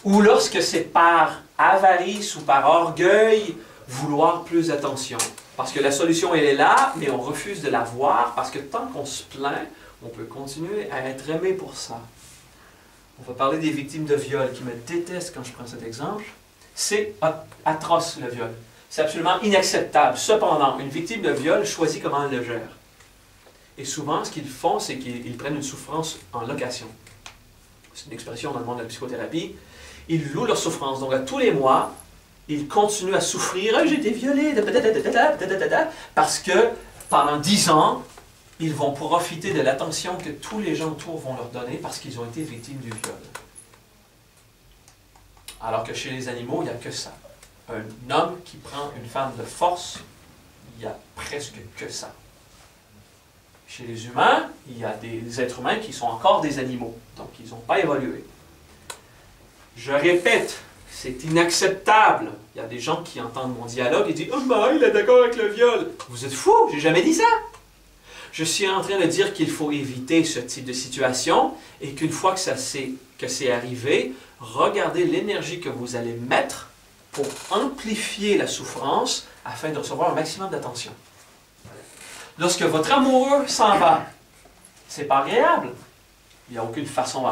ou lorsque c'est par avarice ou par orgueil, vouloir plus d'attention. Parce que la solution, elle est là, mais on refuse de la voir, parce que tant qu'on se plaint, on peut continuer à être aimé pour ça. On va parler des victimes de viol qui me détestent quand je prends cet exemple. C'est atroce, le viol. C'est absolument inacceptable. Cependant, une victime de viol choisit comment elle le gère. Et souvent, ce qu'ils font, c'est qu'ils prennent une souffrance en location. C'est une expression dans le monde de la psychothérapie. Ils louent leur souffrance. Donc, à tous les mois, ils continuent à souffrir. « J'ai été violé, parce que pendant 10 ans, ils vont profiter de l'attention que tous les gens autour vont leur donner parce qu'ils ont été victimes du viol. Alors que chez les animaux, il n'y a que ça. Un homme qui prend une femme de force, il n'y a presque que ça. Chez les humains, il y a des êtres humains qui sont encore des animaux, donc ils n'ont pas évolué. Je répète, c'est inacceptable. Il y a des gens qui entendent mon dialogue et disent « Oh, ben, il est d'accord avec le viol. » Vous êtes fous, j'ai jamais dit ça. Je suis en train de dire qu'il faut éviter ce type de situation et qu'une fois que c'est arrivé, regardez l'énergie que vous allez mettre pour amplifier la souffrance afin de recevoir un maximum d'attention. Lorsque votre amoureux s'en va, c'est pas agréable. Il n'y a aucune façon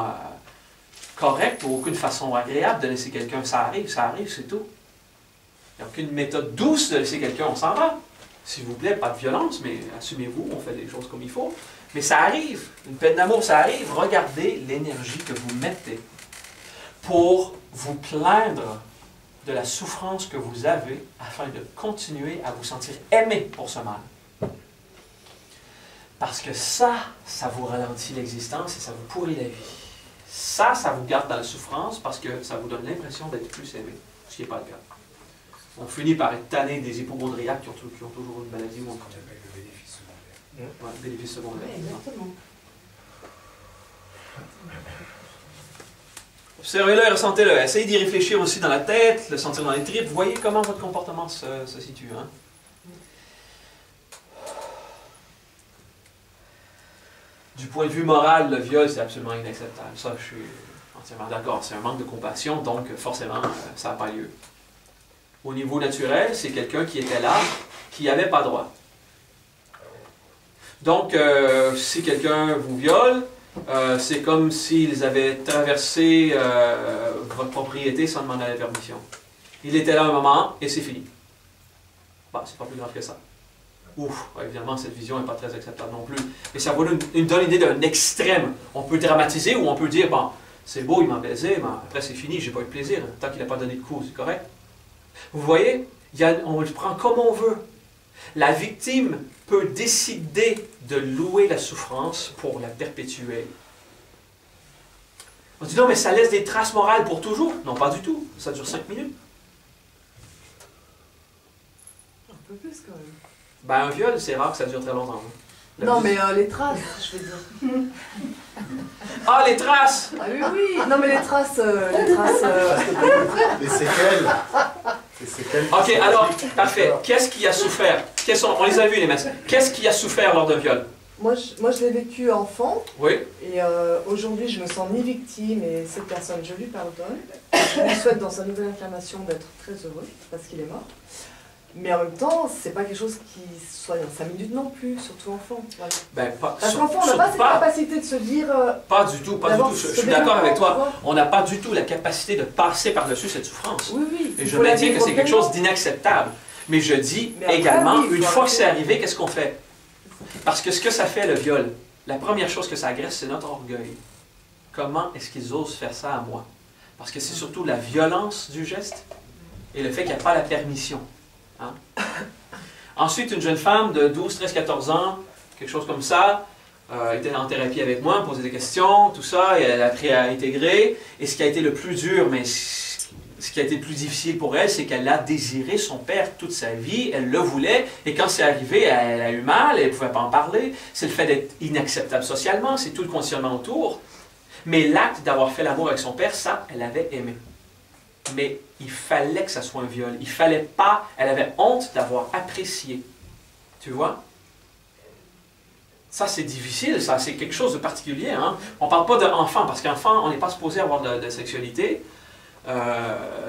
correcte ou aucune façon agréable de laisser quelqu'un. Ça arrive, c'est tout. Il n'y a aucune méthode douce de laisser quelqu'un, on s'en va. S'il vous plaît, pas de violence, mais assumez-vous, on fait les choses comme il faut. Mais ça arrive. Une peine d'amour, ça arrive. Regardez l'énergie que vous mettez pour vous plaindre de la souffrance que vous avez afin de continuer à vous sentir aimé pour ce mal. Parce que ça vous ralentit l'existence et ça vous pourrit la vie. Ça vous garde dans la souffrance parce que ça vous donne l'impression d'être plus aimé, ce qui n'est pas le cas. On finit par être tanné des hypochondriaques qui ont toujours une maladie ou un problème. Le bénéfice secondaire. Ouais, bénéfice secondaire. Oui, exactement. Observez-le et ressentez-le. Essayez d'y réfléchir aussi dans la tête, le sentir dans les tripes. Voyez comment votre comportement se situe. Hein? Du point de vue moral, le viol, c'est absolument inacceptable. Ça, je suis entièrement d'accord. C'est un manque de compassion, donc forcément, ça n'a pas lieu. Au niveau naturel, c'est quelqu'un qui était là, qui n'avait pas droit. Donc, si quelqu'un vous viole, c'est comme s'ils avaient traversé votre propriété sans demander la permission. Il était là un moment et c'est fini. Bon, c'est pas plus grave que ça. Ouf, évidemment, cette vision n'est pas très acceptable non plus. Mais ça vous donne une idée d'un extrême. On peut dramatiser ou on peut dire, bon, c'est beau, il m'a baisé, mais après c'est fini, j'ai pas eu de plaisir. Tant qu'il n'a pas donné de coups, c'est correct. Vous voyez, on le prend comme on veut. La victime peut décider de louer la souffrance pour la perpétuer. On dit non, mais ça laisse des traces morales pour toujours. Non, pas du tout. Ça dure 5 minutes. Un peu plus quand même. Ben, un viol, c'est rare que ça dure très longtemps. Hein. Non, mais les traces, je veux dire. Ah, les traces! Ah oui, oui. Non, mais les traces. Les séquelles. Les séquelles. Ok, alors, parfait. Qu'est-ce qui a souffert? On les a vus, les masses. Qu'est-ce qui a souffert lors d'un viol? Moi, je l'ai vécu enfant. Oui. Et aujourd'hui, je me sens ni victime et cette personne, je lui pardonne. Je lui souhaite dans sa nouvelle incarnation d'être très heureux parce qu'il est mort. Mais en même temps, c'est pas quelque chose qui soit en 5 minutes non plus, surtout enfant. Voilà. Ben, pas, Parce qu'enfant, on n'a pas cette capacité de se dire. Pas du tout, pas du tout. Je suis d'accord avec toi. On n'a pas du tout la capacité de passer par-dessus cette souffrance. Oui, oui. Et je maintiens que c'est quelque chose d'inacceptable. Mais je dis également, oui, une fois que c'est arrivé, qu'est-ce qu'on fait? Parce que ce que ça fait, le viol, la première chose que ça agresse, c'est notre orgueil. Comment est-ce qu'ils osent faire ça à moi? Parce que c'est surtout la violence du geste et le fait qu'il n'y a pas la permission. Hein? Ensuite, une jeune femme de 12, 13, 14 ans, quelque chose comme ça, était en thérapie avec moi, posait des questions, tout ça, et elle a appris à intégrer. Et ce qui a été le plus dur, mais ce qui a été le plus difficile pour elle, c'est qu'elle a désiré son père toute sa vie, elle le voulait, et quand c'est arrivé, elle a eu mal, elle ne pouvait pas en parler. C'est le fait d'être inacceptable socialement, c'est tout le conditionnement autour. Mais l'acte d'avoir fait l'amour avec son père, ça, elle avait aimé. Mais il fallait que ça soit un viol. Il fallait pas... Elle avait honte d'avoir apprécié. Tu vois? Ça, c'est difficile. Ça, c'est quelque chose de particulier. Hein? On ne parle pas d'enfant, parce qu'enfant, on n'est pas supposé avoir de sexualité.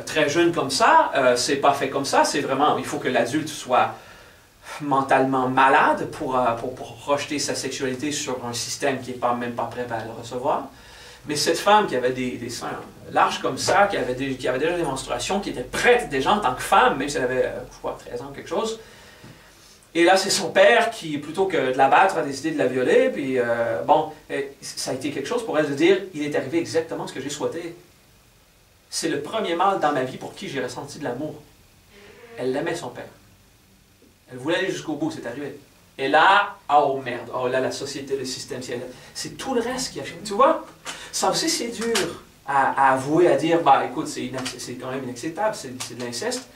Très jeune comme ça, c'est pas fait comme ça. C'est vraiment... Il faut que l'adulte soit mentalement malade pour rejeter sa sexualité sur un système qui n'est même pas prêt à le recevoir. Mais cette femme qui avait des seins larges comme ça, qui avait déjà des menstruations, qui était prête déjà en tant que femme, même si elle avait, je crois, 13 ans, quelque chose. Et là, c'est son père qui, plutôt que de la battre, a décidé de la violer. Puis, ça a été quelque chose pour elle de dire, il est arrivé exactement ce que j'ai souhaité. C'est le premier mâle dans ma vie pour qui j'ai ressenti de l'amour. Elle aimait son père. Elle voulait aller jusqu'au bout, c'est arrivé. Et là, oh merde, oh là, la société, le système, c'est tout le reste qui a changé. Tu vois, ça aussi, c'est dur à avouer, à dire, bah écoute, c'est quand même inacceptable, c'est de l'inceste.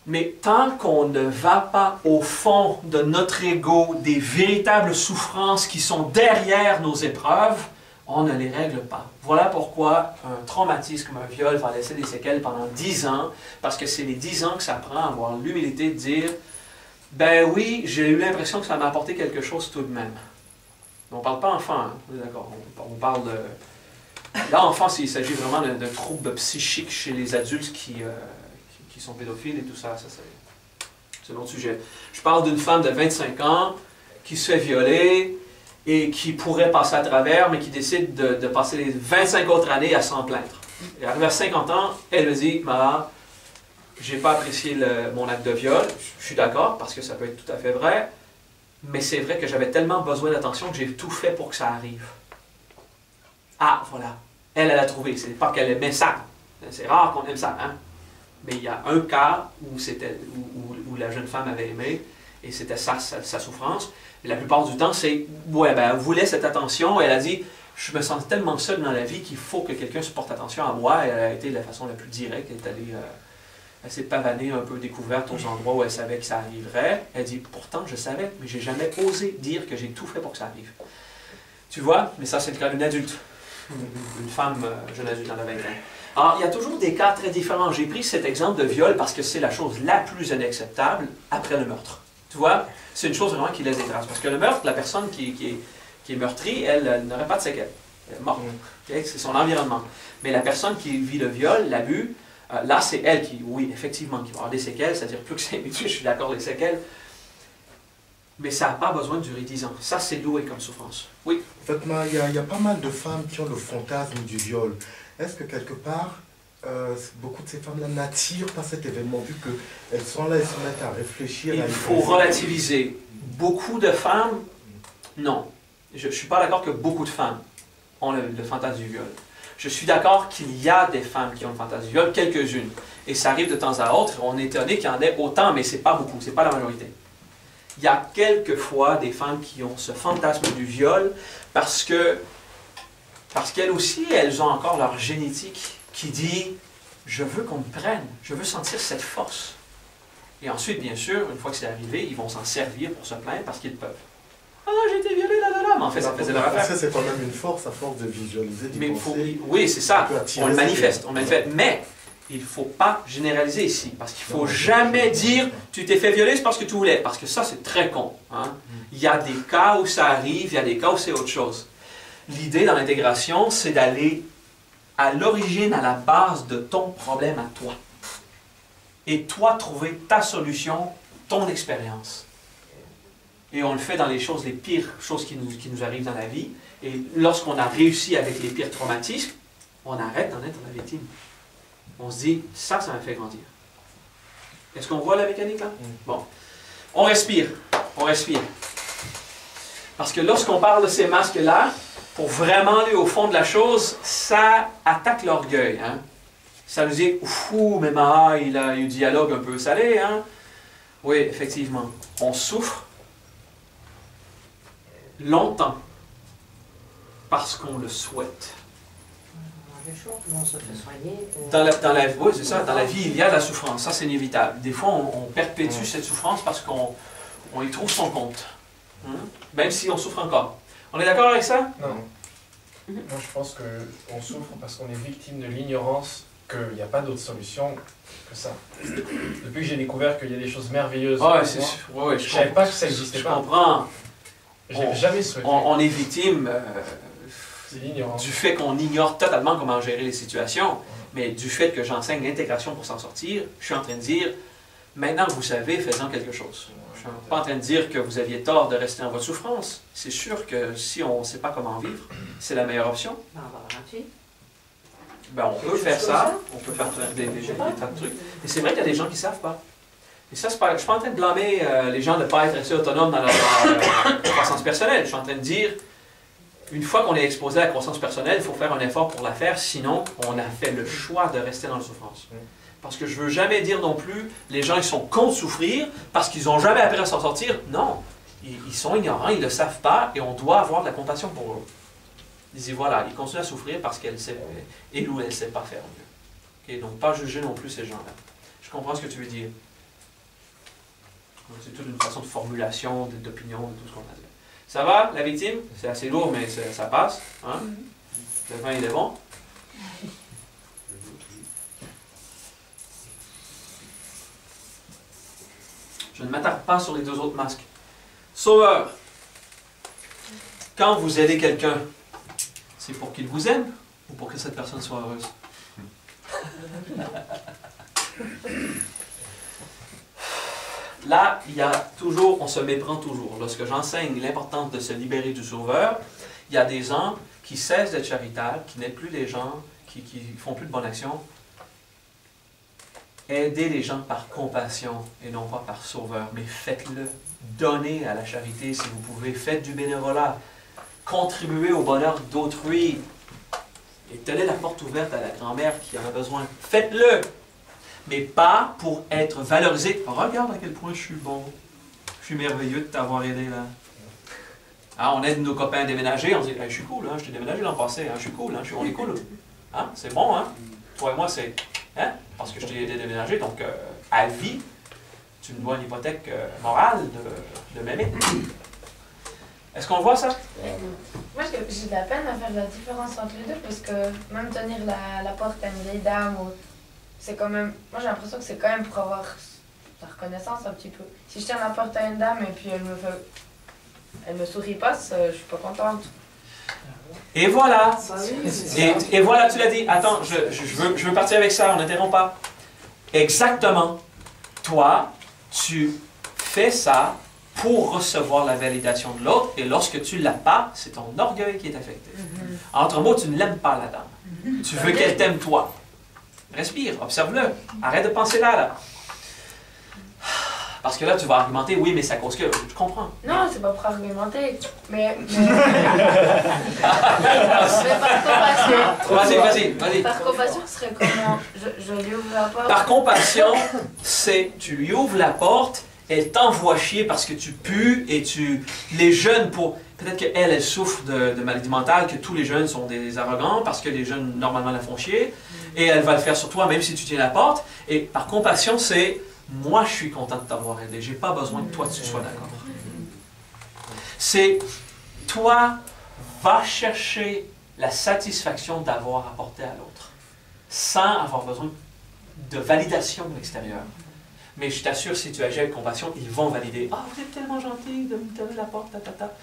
Mais tant qu'on ne va pas au fond de notre ego, des véritables souffrances qui sont derrière nos épreuves, on ne les règle pas. Voilà pourquoi un traumatisme comme un viol va laisser des séquelles pendant 10 ans, parce que c'est les 10 ans que ça prend à avoir l'humilité de dire « Ben oui, j'ai eu l'impression que ça m'a apporté quelque chose tout de même. » On ne parle pas enfant, hein, d'accord, on parle de... Là, enfant, il s'agit vraiment de troubles psychiques chez les adultes qui sont pédophiles et tout ça, c'est un autre sujet. Je parle d'une femme de 25 ans qui se fait violer et qui pourrait passer à travers, mais qui décide de passer les 25 autres années à s'en plaindre. Et arrivée à 50 ans, elle me dit, Mara, j'ai pas apprécié mon acte de viol, je suis d'accord, parce que ça peut être tout à fait vrai, mais c'est vrai que j'avais tellement besoin d'attention que j'ai tout fait pour que ça arrive. Ah, voilà. Elle a trouvé. C'est pas qu'elle aimait ça. C'est rare qu'on aime ça, hein? Mais il y a un cas où la jeune femme avait aimé, et c'était sa souffrance. Et la plupart du temps, c'est, ouais, ben, elle voulait cette attention, et elle a dit, je me sens tellement seule dans la vie qu'il faut que quelqu'un se porte attention à moi. Et elle a été de la façon la plus directe. Elle s'est pavanée un peu découverte aux endroits où elle savait que ça arriverait. Elle dit, pourtant, je savais, mais j'ai jamais osé dire que j'ai tout fait pour que ça arrive. Tu vois? Mais ça, c'est le cas d'une adulte. Une femme, jeune adulte dans la vingtaine. Alors, il y a toujours des cas très différents. J'ai pris cet exemple de viol parce que c'est la chose la plus inacceptable après le meurtre. Tu vois? C'est une chose vraiment qui laisse des traces. Parce que le meurtre, la personne qui est meurtrie, elle n'aurait pas de séquelles. Elle est morte. Okay? C'est son environnement. Mais la personne qui vit le viol, l'abus, là, c'est elle qui, oui, effectivement, qui va avoir des séquelles. C'est-à-dire, plus que 5 minutes, je suis d'accord, les séquelles. Mais ça n'a pas besoin de durer 10 ans. Ça, c'est doué comme souffrance. Oui? En fait, il y a pas mal de femmes qui ont le fantasme du viol. Est-ce que quelque part, beaucoup de ces femmes-là n'attirent pas cet événement, vu qu'elles sont là et se mettent à réfléchir? Il faut relativiser. Beaucoup de femmes, non. Je ne suis pas d'accord que beaucoup de femmes ont le fantasme du viol. Je suis d'accord qu'il y a des femmes qui ont le fantasme du viol, quelques-unes. Et ça arrive de temps à autre. On est étonné qu'il y en ait autant, mais ce n'est pas beaucoup, ce n'est pas la majorité. Il y a quelquefois des femmes qui ont ce fantasme du viol parce qu'elles aussi, elles ont encore leur génétique qui dit « je veux qu'on me prenne, je veux sentir cette force ». Et ensuite, bien sûr, une fois que c'est arrivé, ils vont s'en servir pour se plaindre parce qu'ils peuvent. « Ah, j'ai été violée, là, là, là ». Mais en fait, ça faisait leur affaire. Ça, c'est quand même une force, à force de visualiser, d'y penser. Oui, c'est ça. On le manifeste. Mais il ne faut pas généraliser ici. Parce qu'il ne faut jamais dire « tu t'es fait violer, c'est parce que tu voulais ». Parce que ça, c'est très con. Hein? Il y a des cas où ça arrive, il y a des cas où c'est autre chose. L'idée dans l'intégration, c'est d'aller à l'origine, à la base de ton problème à toi. Et toi, trouver ta solution, ton expérience. Et on le fait dans les pires choses qui nous arrivent dans la vie. Et lorsqu'on a réussi avec les pires traumatismes, on arrête d'en être la victime. On se dit, ça m'a fait grandir. Est-ce qu'on voit la mécanique là? Bon. On respire. On respire. Parce que lorsqu'on parle de ces masques-là, pour vraiment aller au fond de la chose, ça attaque l'orgueil. Hein? Ça nous dit, ouh, mais Mara, il a eu un dialogue un peu salé. Hein? Oui, effectivement. On souffre longtemps parce qu'on le souhaite. Le jour où on se fait soigner. Oui, c'est ça. Dans la vie, il y a de la souffrance. Ça, c'est inévitable. Des fois, on perpétue cette souffrance parce qu'on y trouve son compte. Hein? Même si on souffre encore. On est d'accord avec ça? Non. Moi, je pense qu'on souffre parce qu'on est victime de l'ignorance, qu'il n'y a pas d'autre solution que ça. Depuis que j'ai découvert qu'il y a des choses merveilleuses, je ne savais pas que ça n'existait pas. Je comprends. Je n'ai jamais souhaité. On est victime du fait qu'on ignore totalement comment gérer les situations, mais du fait que j'enseigne l'intégration pour s'en sortir, je suis en train de dire, Maintenant que vous savez, faites-en quelque chose. Je ne suis pas en train de dire que vous aviez tort de rester dans votre souffrance. C'est sûr que si on ne sait pas comment vivre, c'est la meilleure option. Ben, on va avoir un fille. Ben, on peut faire ça, on peut faire des tas de trucs. Mais c'est vrai qu'il y a des gens qui ne savent pas. Et ça, je ne suis pas en train de blâmer les gens de ne pas être assez autonomes dans leur croissance personnelle. Je suis en train de dire, une fois qu'on est exposé à la croissance personnelle, il faut faire un effort pour la faire, sinon on a fait le choix de rester dans la souffrance. Parce que je ne veux jamais dire non plus, les gens ils sont contre souffrir parce qu'ils n'ont jamais appris à s'en sortir. Non, ils sont ignorants, ils ne le savent pas et on doit avoir de la compassion pour eux. Ils disent voilà, ils continuent à souffrir parce qu'elle sait, elle ou elle ne sait pas faire mieux. Okay? Donc pas juger non plus ces gens-là. Je comprends ce que tu veux dire. C'est toute une façon de formulation, d'opinion, de tout ce qu'on a dit. Ça va, la victime? C'est assez lourd, mais ça passe. Hein? Le vin, il est bon. Je ne m'attarde pas sur les deux autres masques. Sauveur. Quand vous aidez quelqu'un, c'est pour qu'il vous aime ou pour que cette personne soit heureuse? Là, il y a toujours, on se méprend toujours. Lorsque j'enseigne l'importance de se libérer du sauveur, il y a des gens qui cessent d'être charitables, qui n'aident plus les gens, qui ne font plus de bonnes actions. Aidez les gens par compassion et non pas par sauveur, mais faites-le. Donnez à la charité si vous pouvez. Faites du bénévolat. Contribuez au bonheur d'autrui. Et tenez la porte ouverte à la grand-mère qui en a besoin. Faites-le! Mais pas pour être valorisé. Regarde à quel point je suis bon. Je suis merveilleux de t'avoir aidé là. Ah, on aide nos copains à déménager, on dit hey, je suis cool, hein, je t'ai déménagé l'an passé, hein, je suis cool, hein, on est cool. Hein, c'est bon, hein? Toi et moi, c'est. Hein? Parce que je t'ai aidé à déménager, donc à vie, tu me dois une hypothèque morale de m'aimer. Est-ce qu'on voit ça? Moi, j'ai de la peine à faire la différence entre les deux parce que même tenir la porte à une vieille dame, c'est quand même. Moi, j'ai l'impression que c'est quand même pour avoir la reconnaissance un petit peu. Si je tiens la porte à une dame et puis elle me sourit pas, je suis pas contente. Et voilà. Et voilà, tu l'as dit. Attends, je veux partir avec ça, on n'interrompt pas. Exactement. Toi, tu fais ça pour recevoir la validation de l'autre, et lorsque tu ne l'as pas, c'est ton orgueil qui est affecté. Entre mots, tu ne l'aimes pas, la dame. Tu veux qu'elle t'aime, toi. Respire, observe-le. Arrête de penser là. Parce que là, tu vas argumenter, oui, mais c'est à cause que... Je comprends. Non, c'est pas pour argumenter. Mais par compassion... Vas-y. Par compassion, ce serait comment? Je lui ouvre la porte. Par compassion, c'est tu lui ouvres la porte, elle t'envoie chier parce que tu pues et tu... Les jeunes, pour... Peut-être qu'elle, elle souffre de maladie mentale, que tous les jeunes sont des arrogants parce que les jeunes, normalement, la font chier. Et elle va le faire sur toi, même si tu tiens la porte. Et par compassion, c'est... Moi, je suis content de t'avoir aidé. J'ai pas besoin que toi, tu sois d'accord. C'est... Toi, va chercher la satisfaction d'avoir apporté à l'autre. Sans avoir besoin de validation de l'extérieur. Mais je t'assure, si tu agis avec compassion, ils vont valider. « Ah, vous êtes tellement gentil de me donner la porte, ta. »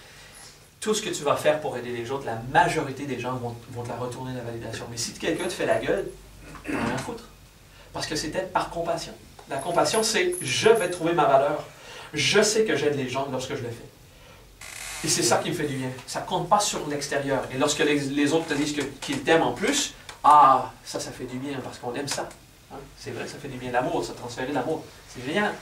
Tout ce que tu vas faire pour aider les autres, la majorité des gens vont te la retourner la validation. Mais si quelqu'un te fait la gueule, t'en as rien à foutre. Parce que c'était par compassion. La compassion, c'est « je vais trouver ma valeur. Je sais que j'aide les gens lorsque je le fais. » Et c'est ça qui me fait du bien. Ça ne compte pas sur l'extérieur. Et lorsque les autres te disent qu'ils t'aiment en plus, ah, ça fait du bien parce qu'on aime ça. Hein? C'est vrai, ça fait du bien. L'amour, ça transférer l'amour. C'est génial.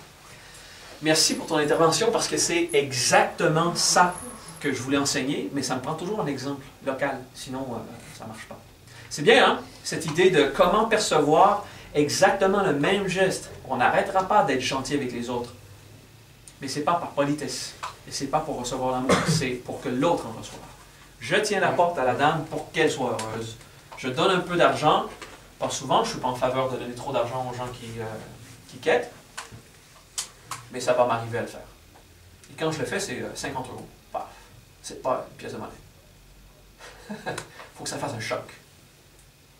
Merci pour ton intervention parce que c'est exactement ça que je voulais enseigner, mais ça me prend toujours un exemple local. Sinon, ça ne marche pas. C'est bien, hein? Cette idée de comment percevoir exactement le même geste. On n'arrêtera pas d'être gentil avec les autres. Mais ce n'est pas par politesse. Et ce n'est pas pour recevoir l'amour, c'est pour que l'autre en reçoive. Je tiens la porte à la dame pour qu'elle soit heureuse. Je donne un peu d'argent. Pas souvent, je ne suis pas en faveur de donner trop d'argent aux gens qui quêtent. Mais ça va m'arriver à le faire. Et quand je le fais, c'est 50 €. Paf. C'est pas une pièce de monnaie. Il faut que ça fasse un choc.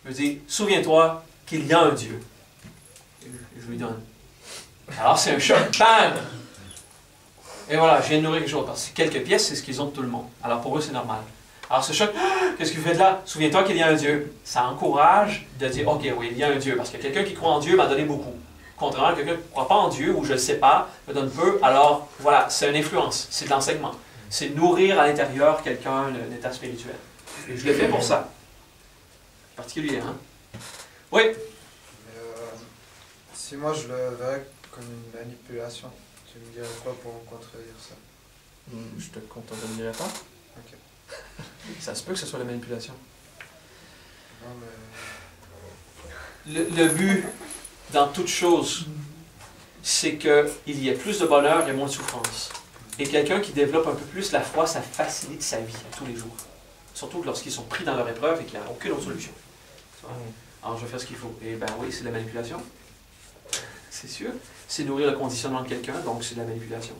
Je dis, souviens-toi qu'il y a un Dieu. Et je lui donne. Alors c'est un choc. Bam! Et voilà, je viens de nourrir quelque chose. Parce que quelques pièces, c'est ce qu'ils ont de tout le monde. Alors pour eux, c'est normal. Alors ce choc, qu'est-ce que vous faites là? Souviens-toi qu'il y a un Dieu. Ça encourage de dire, ok, oui, il y a un Dieu. Parce que quelqu'un qui croit en Dieu m'a donné beaucoup. Contrairement à quelqu'un qui ne croit pas en Dieu ou je ne sais pas, me donne peu, alors voilà, c'est une influence, c'est de l'enseignement. C'est nourrir à l'intérieur quelqu'un d'un état spirituel. Et je le fais pour ça. Particulier, hein? Oui? Si moi je le verrais comme une manipulation, tu me dirais quoi pour contredire ça? Je te contredirai pas. Ok. Ça se peut que ce soit la manipulation. Non, mais... Le but, dans toute chose, c'est qu'il y ait plus de bonheur et moins de souffrance. Et quelqu'un qui développe un peu plus la foi, ça facilite sa vie à tous les jours. Surtout lorsqu'ils sont pris dans leur épreuve et qu'il n'y a aucune autre solution. Alors je vais faire ce qu'il faut. Et ben oui, c'est de la manipulation. C'est sûr. C'est nourrir le conditionnement de quelqu'un, donc c'est de la manipulation.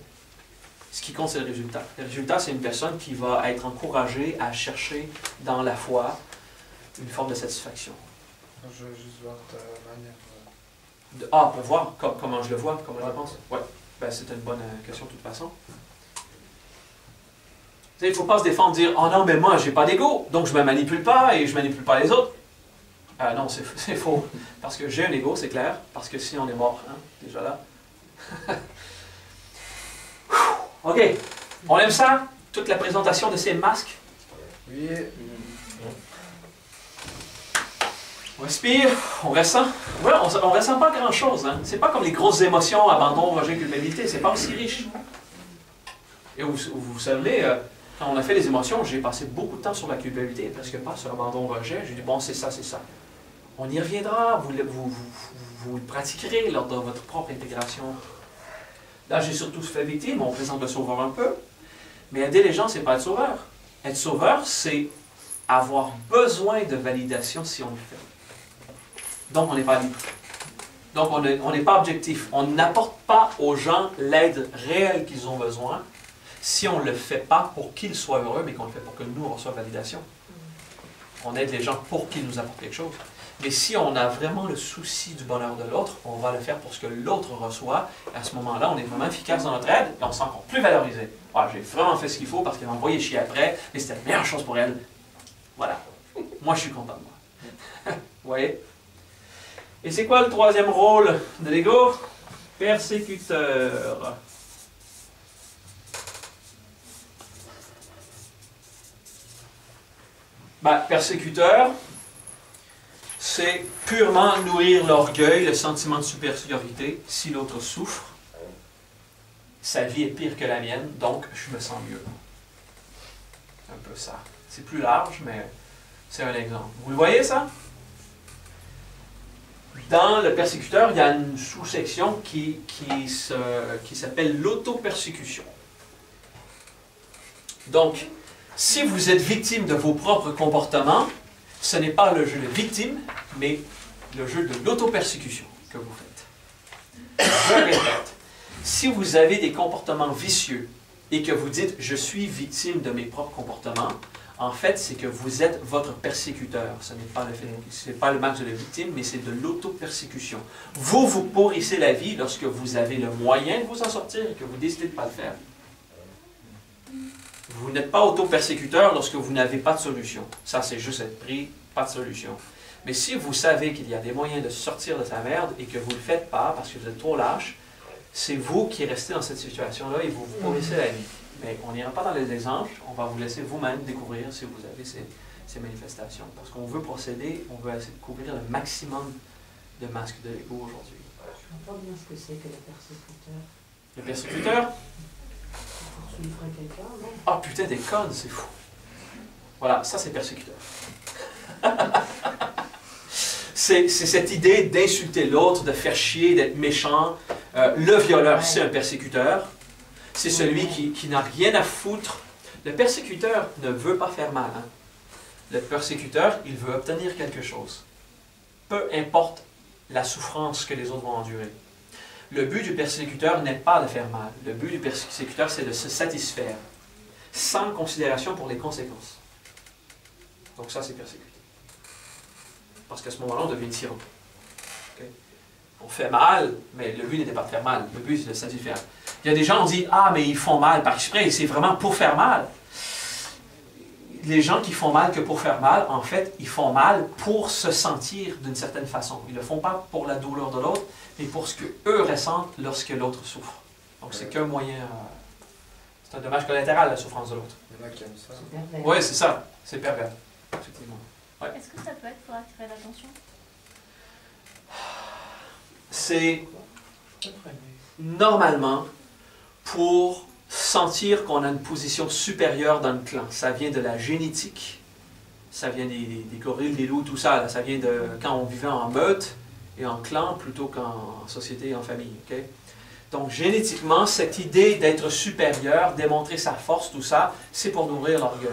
Ce qui compte, c'est le résultat. Le résultat, c'est une personne qui va être encouragée à chercher dans la foi une forme de satisfaction. Je veux juste voir ta manière. Pour voir comment je le vois, comment je le pense. Oui, ben, c'est une bonne question de toute façon. Il ne faut pas se défendre et dire « Oh non, mais moi, j'ai pas d'ego, donc je ne me manipule pas et je ne manipule pas les autres. » Non, c'est faux. Parce que j'ai un ego, c'est clair. Parce que si on est mort, hein, déjà là. OK. On aime ça? Toute la présentation de ces masques? Oui. On respire, on ressent. Ouais, on ne ressent pas grand-chose. Hein. C'est pas comme les grosses émotions, abandon, rejet, culpabilité. C'est pas aussi riche. Et vous savez, quand on a fait les émotions, j'ai passé beaucoup de temps sur la culpabilité, presque pas sur abandon, rejet. J'ai dit, bon, c'est ça, c'est ça. On y reviendra, vous le pratiquerez lors de votre propre intégration. Là, j'ai surtout fait victime, on présente le sauveur un peu. Mais aider les gens, c'est pas être sauveur. Être sauveur, c'est avoir besoin de validation si on le fait. Donc, on n'est pas libre. Donc, on n'est pas objectif. On n'apporte pas aux gens l'aide réelle qu'ils ont besoin si on ne le fait pas pour qu'ils soient heureux, mais qu'on le fait pour que nous, on reçoive validation. On aide les gens pour qu'ils nous apportent quelque chose. Mais si on a vraiment le souci du bonheur de l'autre, on va le faire pour ce que l'autre reçoit. À ce moment-là, on est vraiment efficace dans notre aide et on se sent encore plus valorisé. Ah, j'ai vraiment fait ce qu'il faut parce qu'elle m'a envoyé chier après, mais c'était la meilleure chose pour elle. Voilà. Moi, je suis content de moi. Vous voyez? Et c'est quoi le troisième rôle de l'ego? Persécuteur. Persécuteur, c'est purement nourrir l'orgueil, le sentiment de supériorité. Si l'autre souffre, sa vie est pire que la mienne, donc je me sens mieux. C'est un peu ça. C'est plus large, mais c'est un exemple. Vous le voyez, ça? Dans le persécuteur, il y a une sous-section qui s'appelle l'auto-persécution. Donc, si vous êtes victime de vos propres comportements, ce n'est pas le jeu de victime, mais le jeu de l'auto-persécution que vous faites. Je répète, si vous avez des comportements vicieux et que vous dites « je suis victime de mes propres comportements », en fait, c'est que vous êtes votre persécuteur. Ce n'est pas le max de la victime, mais c'est de l'auto-persécution. Vous pourrissez la vie lorsque vous avez le moyen de vous en sortir et que vous décidez de ne pas le faire. Vous n'êtes pas auto-persécuteur lorsque vous n'avez pas de solution. Ça, c'est juste être pris, pas de solution. Mais si vous savez qu'il y a des moyens de sortir de sa merde et que vous ne le faites pas parce que vous êtes trop lâche, c'est vous qui restez dans cette situation-là et vous pourrissez la vie. Mais on n'ira pas dans les exemples, on va vous laisser vous-même découvrir si vous avez ces manifestations. Parce qu'on veut procéder, on veut essayer de couvrir le maximum de masques de l'ego aujourd'hui. Je ne vois pas bien ce que c'est que le persécuteur. Le persécuteur? Poursuivre quelqu'un, non? Ah putain, des connes, c'est fou. Voilà, ça c'est persécuteur. C'est cette idée d'insulter l'autre, de faire chier, d'être méchant. Le violeur, c'est un persécuteur. C'est celui qui n'a rien à foutre. Le persécuteur ne veut pas faire mal. Hein. Le persécuteur, il veut obtenir quelque chose. Peu importe la souffrance que les autres vont endurer. Le but du persécuteur n'est pas de faire mal. Le but du persécuteur, c'est de se satisfaire, sans considération pour les conséquences. Donc ça, c'est persécuter. Parce qu'à ce moment-là, on devient tyran. Okay? On fait mal, mais le but n'était pas de faire mal. Le but, c'est de se satisfaire. Il y a des gens qui disent « Ah, mais ils font mal par exprès, et c'est vraiment pour faire mal. » les gens qui font mal que pour faire mal, en fait, ils font mal pour se sentir d'une certaine façon. Ils ne le font pas pour la douleur de l'autre, mais pour ce qu'eux ressentent lorsque l'autre souffre. Donc, c'est qu'un moyen... c'est un dommage collatéral, la souffrance de l'autre. Il y en a qui aiment ça. Oui, c'est ça. C'est pervers. Effectivement. Ouais. Est-ce que ça peut être pour attirer l'attention? C'est normalement pour sentir qu'on a une position supérieure dans le clan. Ça vient de la génétique. Ça vient des gorilles, des loups, tout ça. Là. Ça vient de quand on vivait en meute et en clan plutôt qu'en société et en famille. Okay? Donc, génétiquement, cette idée d'être supérieur, démontrer sa force, tout ça, c'est pour nourrir l'orgueil.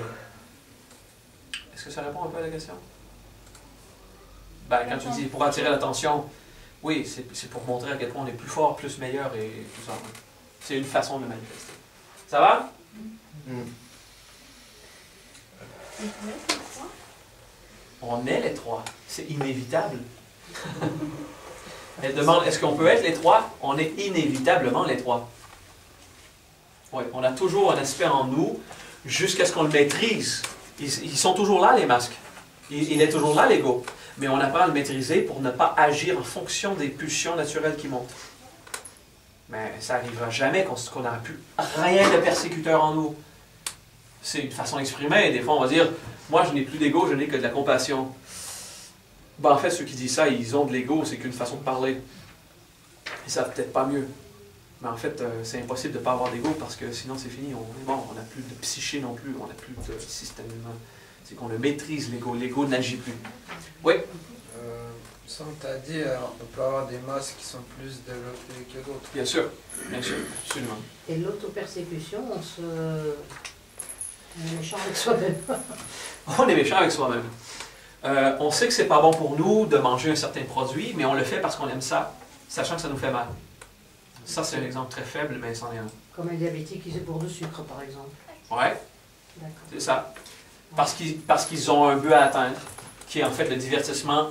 Est-ce que ça répond un peu à la question? Ben, quand tu dis pour attirer l'attention, oui, c'est pour montrer à quel point on est plus fort, plus meilleur et tout ça. C'est une façon de manifester. Ça va? On est les trois. C'est inévitable. Elle demande, est-ce qu'on peut être les trois? On est inévitablement les trois. Oui, on a toujours un aspect en nous jusqu'à ce qu'on le maîtrise. Ils sont toujours là, les masques. Il est toujours là, l'ego. Mais on apprend à le maîtriser pour ne pas agir en fonction des pulsions naturelles qui montent. Mais ça n'arrivera jamais qu'on n'aura plus rien de persécuteur en nous. C'est une façon d'exprimer. Des fois, on va dire, moi, je n'ai plus d'ego, je n'ai que de la compassion. Ben, en fait, ceux qui disent ça, ils ont de l'ego, c'est qu'une façon de parler. Ils savent peut-être pas mieux. Mais en fait, c'est impossible de ne pas avoir d'ego parce que sinon, c'est fini. On est mort. On n'a plus de psyché non plus. On n'a plus de système humain. C'est qu'on le maîtrise, l'ego. L'ego n'agit plus. Oui? Ça, on t'a dit, on peut avoir des masques qui sont plus développés que d'autres. Bien sûr, absolument. Et l'autopersécution, on est méchant avec soi-même. On est méchant avec soi-même. On sait que c'est pas bon pour nous de manger un certain produit, mais on le fait parce qu'on aime ça, sachant que ça nous fait mal. Ça, c'est un exemple très faible, mais c'en est un. Comme un diabétique qui se bourre de sucre, par exemple. Ouais, c'est ça. Parce qu'ils ont un but à atteindre, qui est en fait le divertissement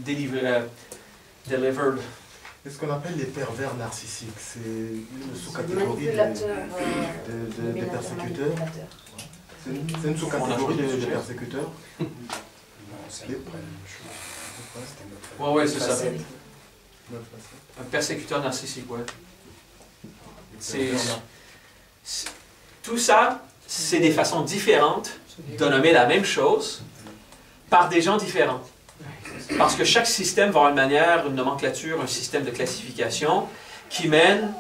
delivered. C'est ce qu'on appelle les pervers narcissiques. C'est une sous-catégorie des persécuteurs. C'est une sous-catégorie des persécuteurs. Ouais, c'est ça. Un persécuteur narcissique, ouais. Tout ça, c'est des façons différentes de nommer la même chose par des gens différents. Parce que chaque système va avoir une manière, une nomenclature, un système de classification qui mène...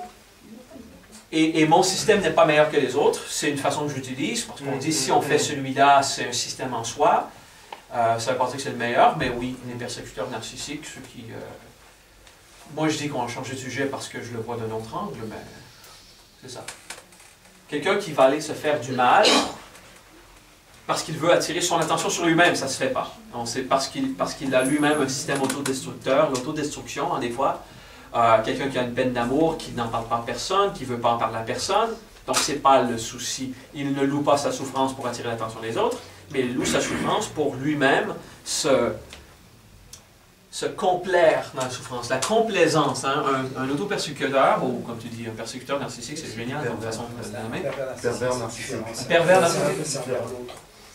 Et mon système n'est pas meilleur que les autres. C'est une façon que j'utilise, parce qu'on dit si on fait celui-là, c'est un système en soi. Ça ne veut pas dire que c'est le meilleur, mais oui, les persécuteurs narcissiques, ceux qui... Moi, je dis qu'on a changé de sujet parce que je le vois d'un autre angle, mais c'est ça. Quelqu'un qui va aller se faire du mal parce qu'il veut attirer son attention sur lui-même, ça ne se fait pas. C'est parce qu'il a lui-même un système autodestructeur, l'autodestruction, hein, des fois. Quelqu'un qui a une peine d'amour, qui n'en parle pas à personne, qui ne veut pas en parler à personne. Donc, ce n'est pas le souci. Il ne loue pas sa souffrance pour attirer l'attention des autres, mais il loue sa souffrance pour lui-même se complaire dans la souffrance. La complaisance, hein, un autopersécuteur, ou comme tu dis, un persécuteur narcissique, c'est génial comme façon de le nommer. Pervers narcissique. Pervers narcissique.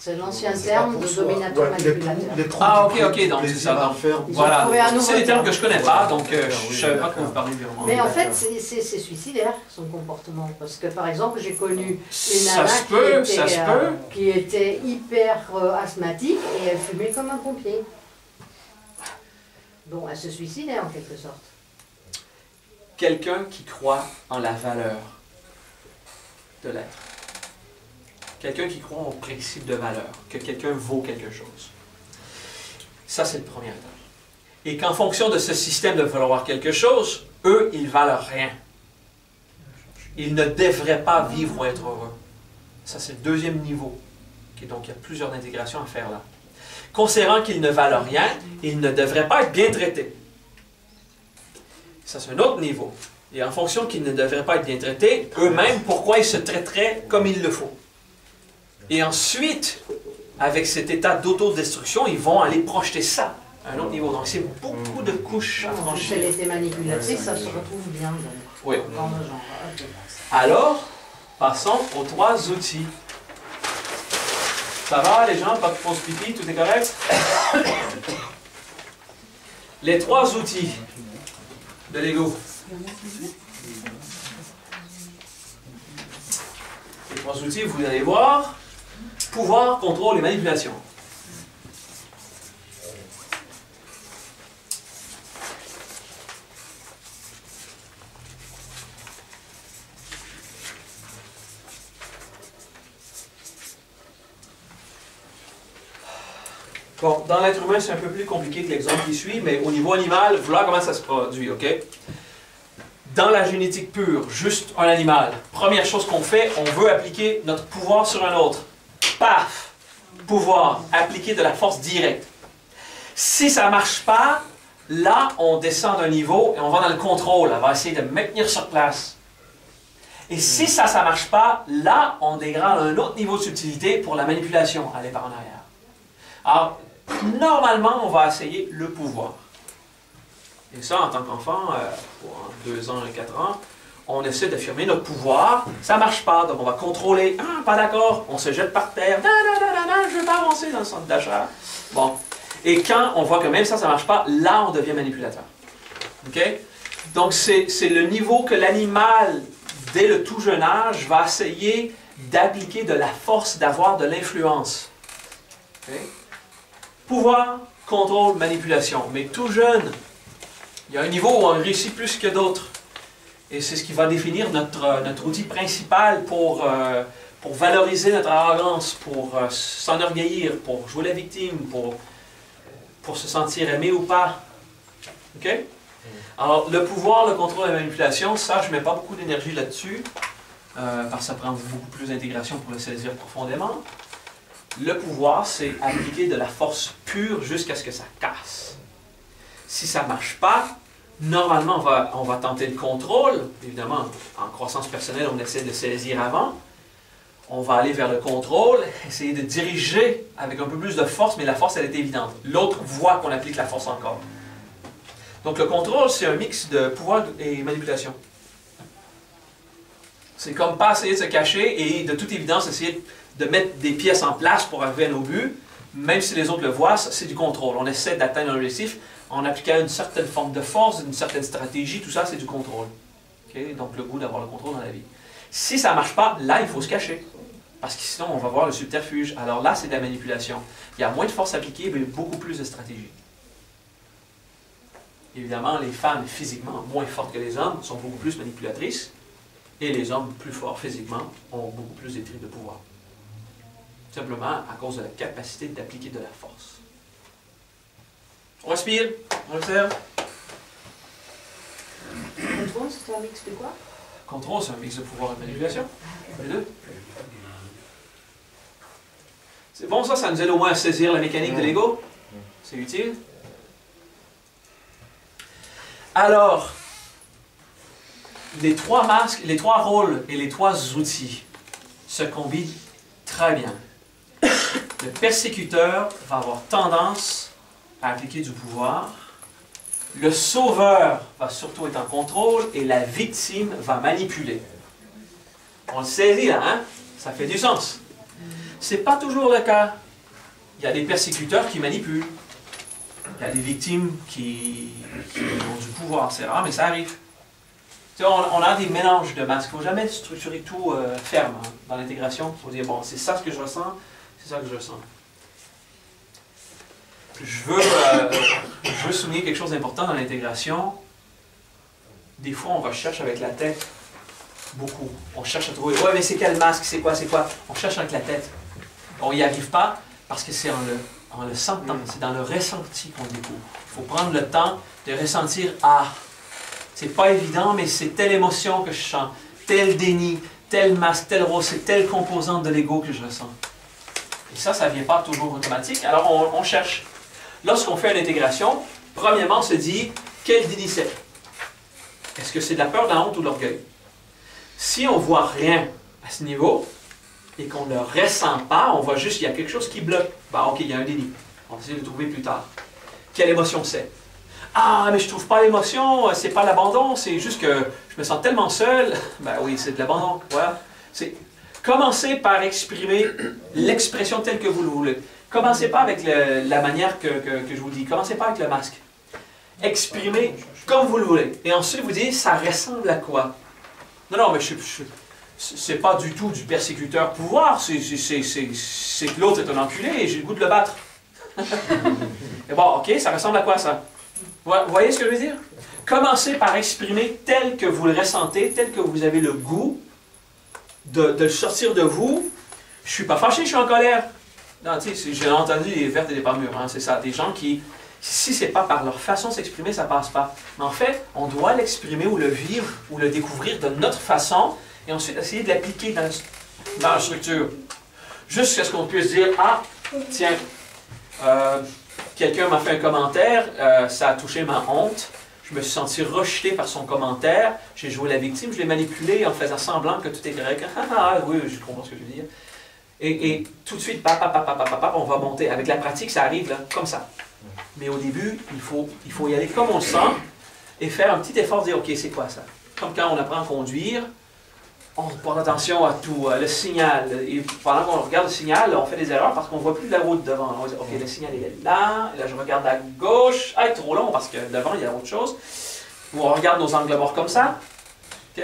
C'est l'ancien terme de dominateur manipulateur. Ah, ok, donc c'est ça. Donc, voilà, c'est des termes que je ne connais pas, donc je ne savais pas qu'on vous parlait vraiment. Mais en fait, c'est suicidaire, son comportement. Parce que, par exemple, j'ai connu une nana qui était hyper asthmatique et elle fumait comme un pompier. Bon, elle se suicidait en quelque sorte. Quelqu'un qui croit en la valeur de l'être. Quelqu'un qui croit au principe de valeur, que quelqu'un vaut quelque chose. Ça, c'est le premier étage. Et qu'en fonction de ce système de valoir quelque chose, eux, ils valent rien. Ils ne devraient pas vivre ou être heureux. Ça, c'est le deuxième niveau. Okay, donc, il y a plusieurs intégrations à faire là. Considérant qu'ils ne valent rien, ils ne devraient pas être bien traités. Ça, c'est un autre niveau. Et en fonction qu'ils ne devraient pas être bien traités, eux-mêmes, pourquoi ils se traiteraient comme il le faut? Et ensuite, avec cet état d'autodestruction, ils vont aller projeter ça à un autre niveau. Donc, c'est beaucoup de couches à franchir. Si elle était manipulatrice, ça se retrouve bien. Oui. Alors, passons aux 3 outils. Ça va les gens? Pas de fausse pipi, tout est correct? Les 3 outils de l'ego. Les 3 outils, vous allez voir, pouvoir, contrôle et manipulation. Bon, dans l'être humain, c'est un peu plus compliqué que l'exemple qui suit, mais au niveau animal, voilà comment ça se produit, OK? Dans la génétique pure, juste un animal, première chose qu'on fait, on veut appliquer notre pouvoir sur un autre. Paf! Pouvoir, appliquer de la force directe. Si ça ne marche pas, là, on descend d'un niveau et on va dans le contrôle. On va essayer de maintenir sur place. Et si ça ne marche pas, là, on dégrade un autre niveau de subtilité pour la manipulation, aller par en arrière. Alors, normalement, on va essayer le pouvoir. Et ça, en tant qu'enfant, pour 2 ans et 4 ans, on essaie d'affirmer notre pouvoir. Ça ne marche pas, donc on va contrôler. Ah, pas d'accord, on se jette par terre. Je ne veux pas avancer dans le centre d'achat. Bon. Et quand on voit que même ça ne marche pas, là, on devient manipulateur. OK? Donc, c'est le niveau que l'animal, dès le tout jeune âge, va essayer d'appliquer de la force, d'avoir de l'influence. OK? Pouvoir, contrôle, manipulation. Mais tout jeune, il y a un niveau où on réussit plus que d'autres. Et c'est ce qui va définir notre outil principal pour valoriser notre arrogance, pour s'enorgueillir, pour jouer la victime, pour se sentir aimé ou pas. OK? Alors, le pouvoir, le contrôle et la manipulation, ça, je ne mets pas beaucoup d'énergie là-dessus, parce que ça prend beaucoup plus d'intégration pour le saisir profondément. Le pouvoir, c'est appliquer de la force pure jusqu'à ce que ça casse. Si ça ne marche pas, normalement, on va tenter le contrôle. Évidemment, en croissance personnelle, on essaie de saisir avant. On va aller vers le contrôle, essayer de diriger avec un peu plus de force, mais la force, elle est évidente. L'autre voit qu'on applique la force encore. Donc le contrôle, c'est un mix de pouvoir et manipulation. C'est comme pas essayer de se cacher et de toute évidence essayer de mettre des pièces en place pour arriver à nos buts, même si les autres le voient, c'est du contrôle. On essaie d'atteindre un objectif en appliquant une certaine forme de force, une certaine stratégie, tout ça c'est du contrôle. Okay? Donc le goût d'avoir le contrôle dans la vie. Si ça ne marche pas, là il faut se cacher, parce que sinon on va voir le subterfuge. Alors là c'est de la manipulation. Il y a moins de force appliquée, mais beaucoup plus de stratégie. Évidemment, les femmes physiquement moins fortes que les hommes sont beaucoup plus manipulatrices, et les hommes plus forts physiquement ont beaucoup plus des traits de pouvoir. Simplement à cause de la capacité d'appliquer de la force. On respire, on observe. Contrôle, c'est un mix de quoi? Contrôle, c'est un mix de pouvoir et de manipulation. Les deux. C'est bon ça, ça nous aide au moins à saisir la mécanique de l'ego. C'est utile. Alors, les 3 masques, les 3 rôles et les 3 outils se combinent très bien. Le persécuteur va avoir tendance à appliquer du pouvoir. Le sauveur va surtout être en contrôle et la victime va manipuler. On le saisit là, hein? Ça fait du sens. Ce n'est pas toujours le cas. Il y a des persécuteurs qui manipulent. Il y a des victimes qui ont du pouvoir. C'est rare, mais ça arrive. Tu sais, on a des mélanges de masques. Il ne faut jamais structurer tout ferme hein, dans l'intégration. Il faut dire, bon, c'est ça ce que je ressens, c'est ça que je ressens. Je veux souligner quelque chose d'important dans l'intégration. Des fois, on recherche avec la tête beaucoup. On cherche à trouver, ouais, mais c'est quel masque, c'est quoi? On cherche avec la tête. On n'y arrive pas parce que c'est en le sentant, c'est dans le ressenti qu'on découvre. Il faut prendre le temps de ressentir, ah, c'est pas évident, mais c'est telle émotion que je sens, tel déni, tel masque, tel rôle, c'est telle composante de l'ego que je ressens. Et ça ne vient pas toujours automatique, alors on cherche. Lorsqu'on fait une intégration, premièrement, on se dit, quel déni c'est? Est-ce que c'est de la peur, de la honte ou de l'orgueil? Si on ne voit rien à ce niveau, et qu'on ne le ressent pas, on voit juste qu'il y a quelque chose qui bloque. Ben, ok, il y a un déni. On va essayer de le trouver plus tard. Quelle émotion c'est? Ah, mais je ne trouve pas l'émotion, c'est pas l'abandon, c'est juste que je me sens tellement seul. Ben oui, c'est de l'abandon. Voilà. Commencez par exprimer l'expression telle que vous le voulez. Commencez pas avec la manière que je vous dis. Commencez pas avec le masque. Exprimez comme vous le voulez. Et ensuite, vous dites, ça ressemble à quoi? Non, mais c'est pas du tout du persécuteur pouvoir. C'est que l'autre est un enculé et j'ai le goût de le battre. Et bon, ok, ça ressemble à quoi ça? Vous voyez ce que je veux dire? Commencez par exprimer tel que vous le ressentez, tel que vous avez le goût de le sortir de vous. Je suis pas fâché, je suis en colère. Non, tu sais, j'ai entendu des vertes et des pas mûres, hein, c'est ça. Des gens qui, si c'est pas par leur façon de s'exprimer, ça passe pas. Mais en fait, on doit l'exprimer ou le vivre ou le découvrir de notre façon et ensuite essayer de l'appliquer dans la structure. Jusqu'à ce qu'on puisse dire, ah, tiens, quelqu'un m'a fait un commentaire, ça a touché ma honte. Je me suis senti rejeté par son commentaire. J'ai joué la victime, je l'ai manipulé en faisant semblant que tout est correct. Ah, oui, je comprends ce que je veux dire. Et tout de suite, on va monter. Avec la pratique, ça arrive là, comme ça. Mais au début, il faut y aller comme on le sent et faire un petit effort de dire, OK, c'est quoi ça? Comme quand on apprend à conduire, on porte attention à tout, le signal. Et pendant qu'on regarde le signal, on fait des erreurs parce qu'on ne voit plus la route devant. On va dire, OK, le signal il est là, et là je regarde à gauche. Ah, il est trop long parce que devant il y a autre chose. Ou on regarde nos angles morts comme ça. OK?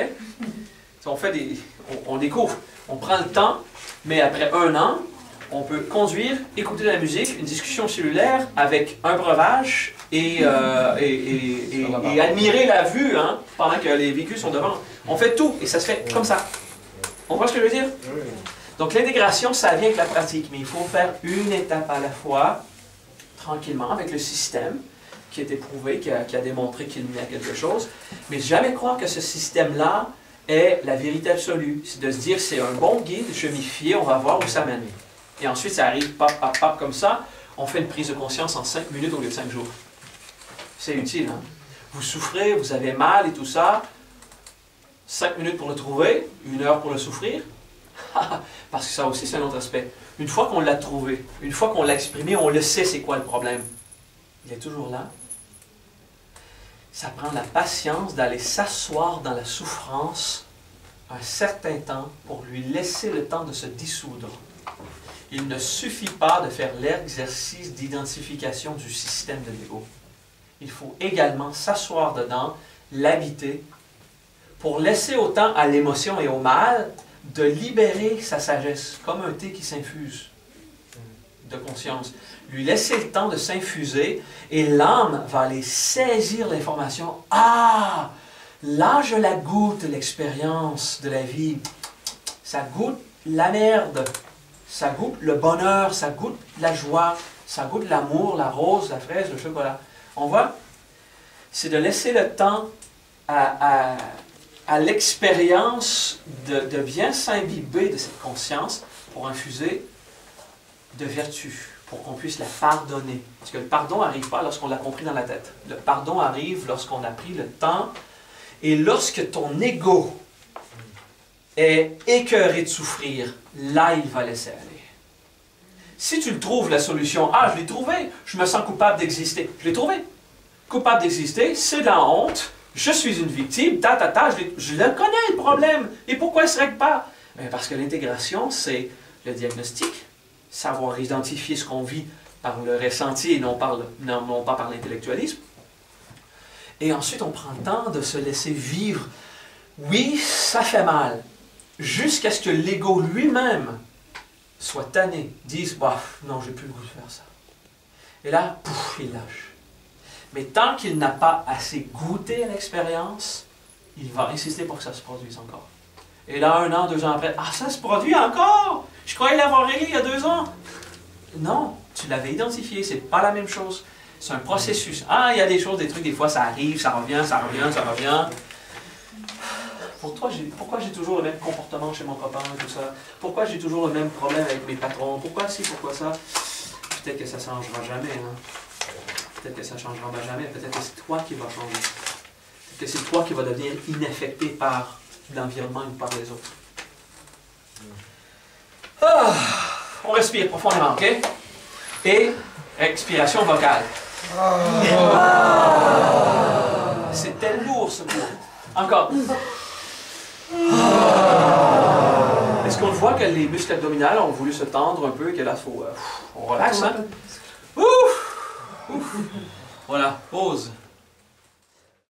On découvre. On prend le temps, mais après 1 an, on peut conduire, écouter de la musique, une discussion cellulaire avec un breuvage et admirer la vue hein, pendant que les véhicules sont devant. On fait tout et ça se fait comme ça. On voit ce que je veux dire? Donc l'intégration, ça vient avec la pratique, mais il faut faire une étape à la fois, tranquillement, avec le système qui est éprouvé, qui a démontré qu'il y a quelque chose. Mais jamais croire que ce système-là est la vérité absolue. C'est de se dire, c'est un bon guide, je m'y fie, on va voir où ça mène. Et ensuite, ça arrive, pap, comme ça. On fait une prise de conscience en 5 minutes au lieu de 5 jours. C'est utile, hein? Vous souffrez, vous avez mal et tout ça. 5 minutes pour le trouver, 1 heure pour le souffrir. Parce que ça aussi, c'est un autre aspect. Une fois qu'on l'a trouvé, une fois qu'on l'a exprimé, on le sait c'est quoi le problème. Il est toujours là. Ça prend la patience d'aller s'asseoir dans la souffrance un certain temps pour lui laisser le temps de se dissoudre. Il ne suffit pas de faire l'exercice d'identification du système de l'ego. Il faut également s'asseoir dedans, l'habiter, pour laisser autant à l'émotion et au mal de libérer sa sagesse, comme un thé qui s'infuse de conscience. Lui laisser le temps de s'infuser et l'âme va aller saisir l'information. Ah, là je la goûte, l'expérience de la vie. Ça goûte la merde. Ça goûte le bonheur, ça goûte la joie, ça goûte l'amour, la rose, la fraise, le chocolat. On voit? C'est de laisser le temps à l'expérience de bien s'imbiber de cette conscience pour infuser de vertu, pour qu'on puisse la pardonner. Parce que le pardon n'arrive pas lorsqu'on l'a compris dans la tête. Le pardon arrive lorsqu'on a pris le temps et lorsque ton ego est écœuré de souffrir, là, il va laisser aller. Si tu le trouves, la solution, ah, je l'ai trouvé, je me sens coupable d'exister. Je l'ai trouvé. Coupable d'exister, c'est de la honte, je suis une victime, je le connais le problème. Et pourquoi il ne se règle pas? Bien, parce que l'intégration, c'est le diagnostic, savoir identifier ce qu'on vit par le ressenti et non pas par l'intellectualisme. Et ensuite, on prend le temps de se laisser vivre. Oui, ça fait mal. Jusqu'à ce que l'ego lui-même soit tanné, dise, bah, non, j'ai plus le goût de faire ça. Et là, pouf, il lâche. Mais tant qu'il n'a pas assez goûté à l'expérience, il va insister pour que ça se produise encore. Et là, 1 an, 2 ans après, ah, ça se produit encore! Je croyais l'avoir réglé il y a 2 ans. Non, tu l'avais identifié, c'est pas la même chose. C'est un processus. Ah, il y a des choses, des trucs, des fois ça arrive, ça revient, ça revient, ça revient. Pourquoi j'ai toujours le même comportement chez mon copain et tout ça? Pourquoi j'ai toujours le même problème avec mes patrons? Pourquoi ci, pourquoi ça? Peut-être que ça ne changera jamais. Hein? Peut-être que ça ne changera jamais. Peut-être que c'est toi qui vas changer. Peut-être que c'est toi qui vas devenir inaffecté par l'environnement ou par les autres. Ah, on respire profondément, OK? Et expiration vocale. C'était lourd ce mot. Encore. Est-ce qu'on voit que les muscles abdominaux ont voulu se tendre un peu, que là, on relaxe. Hein? Ouf! Ouf! Voilà, pause.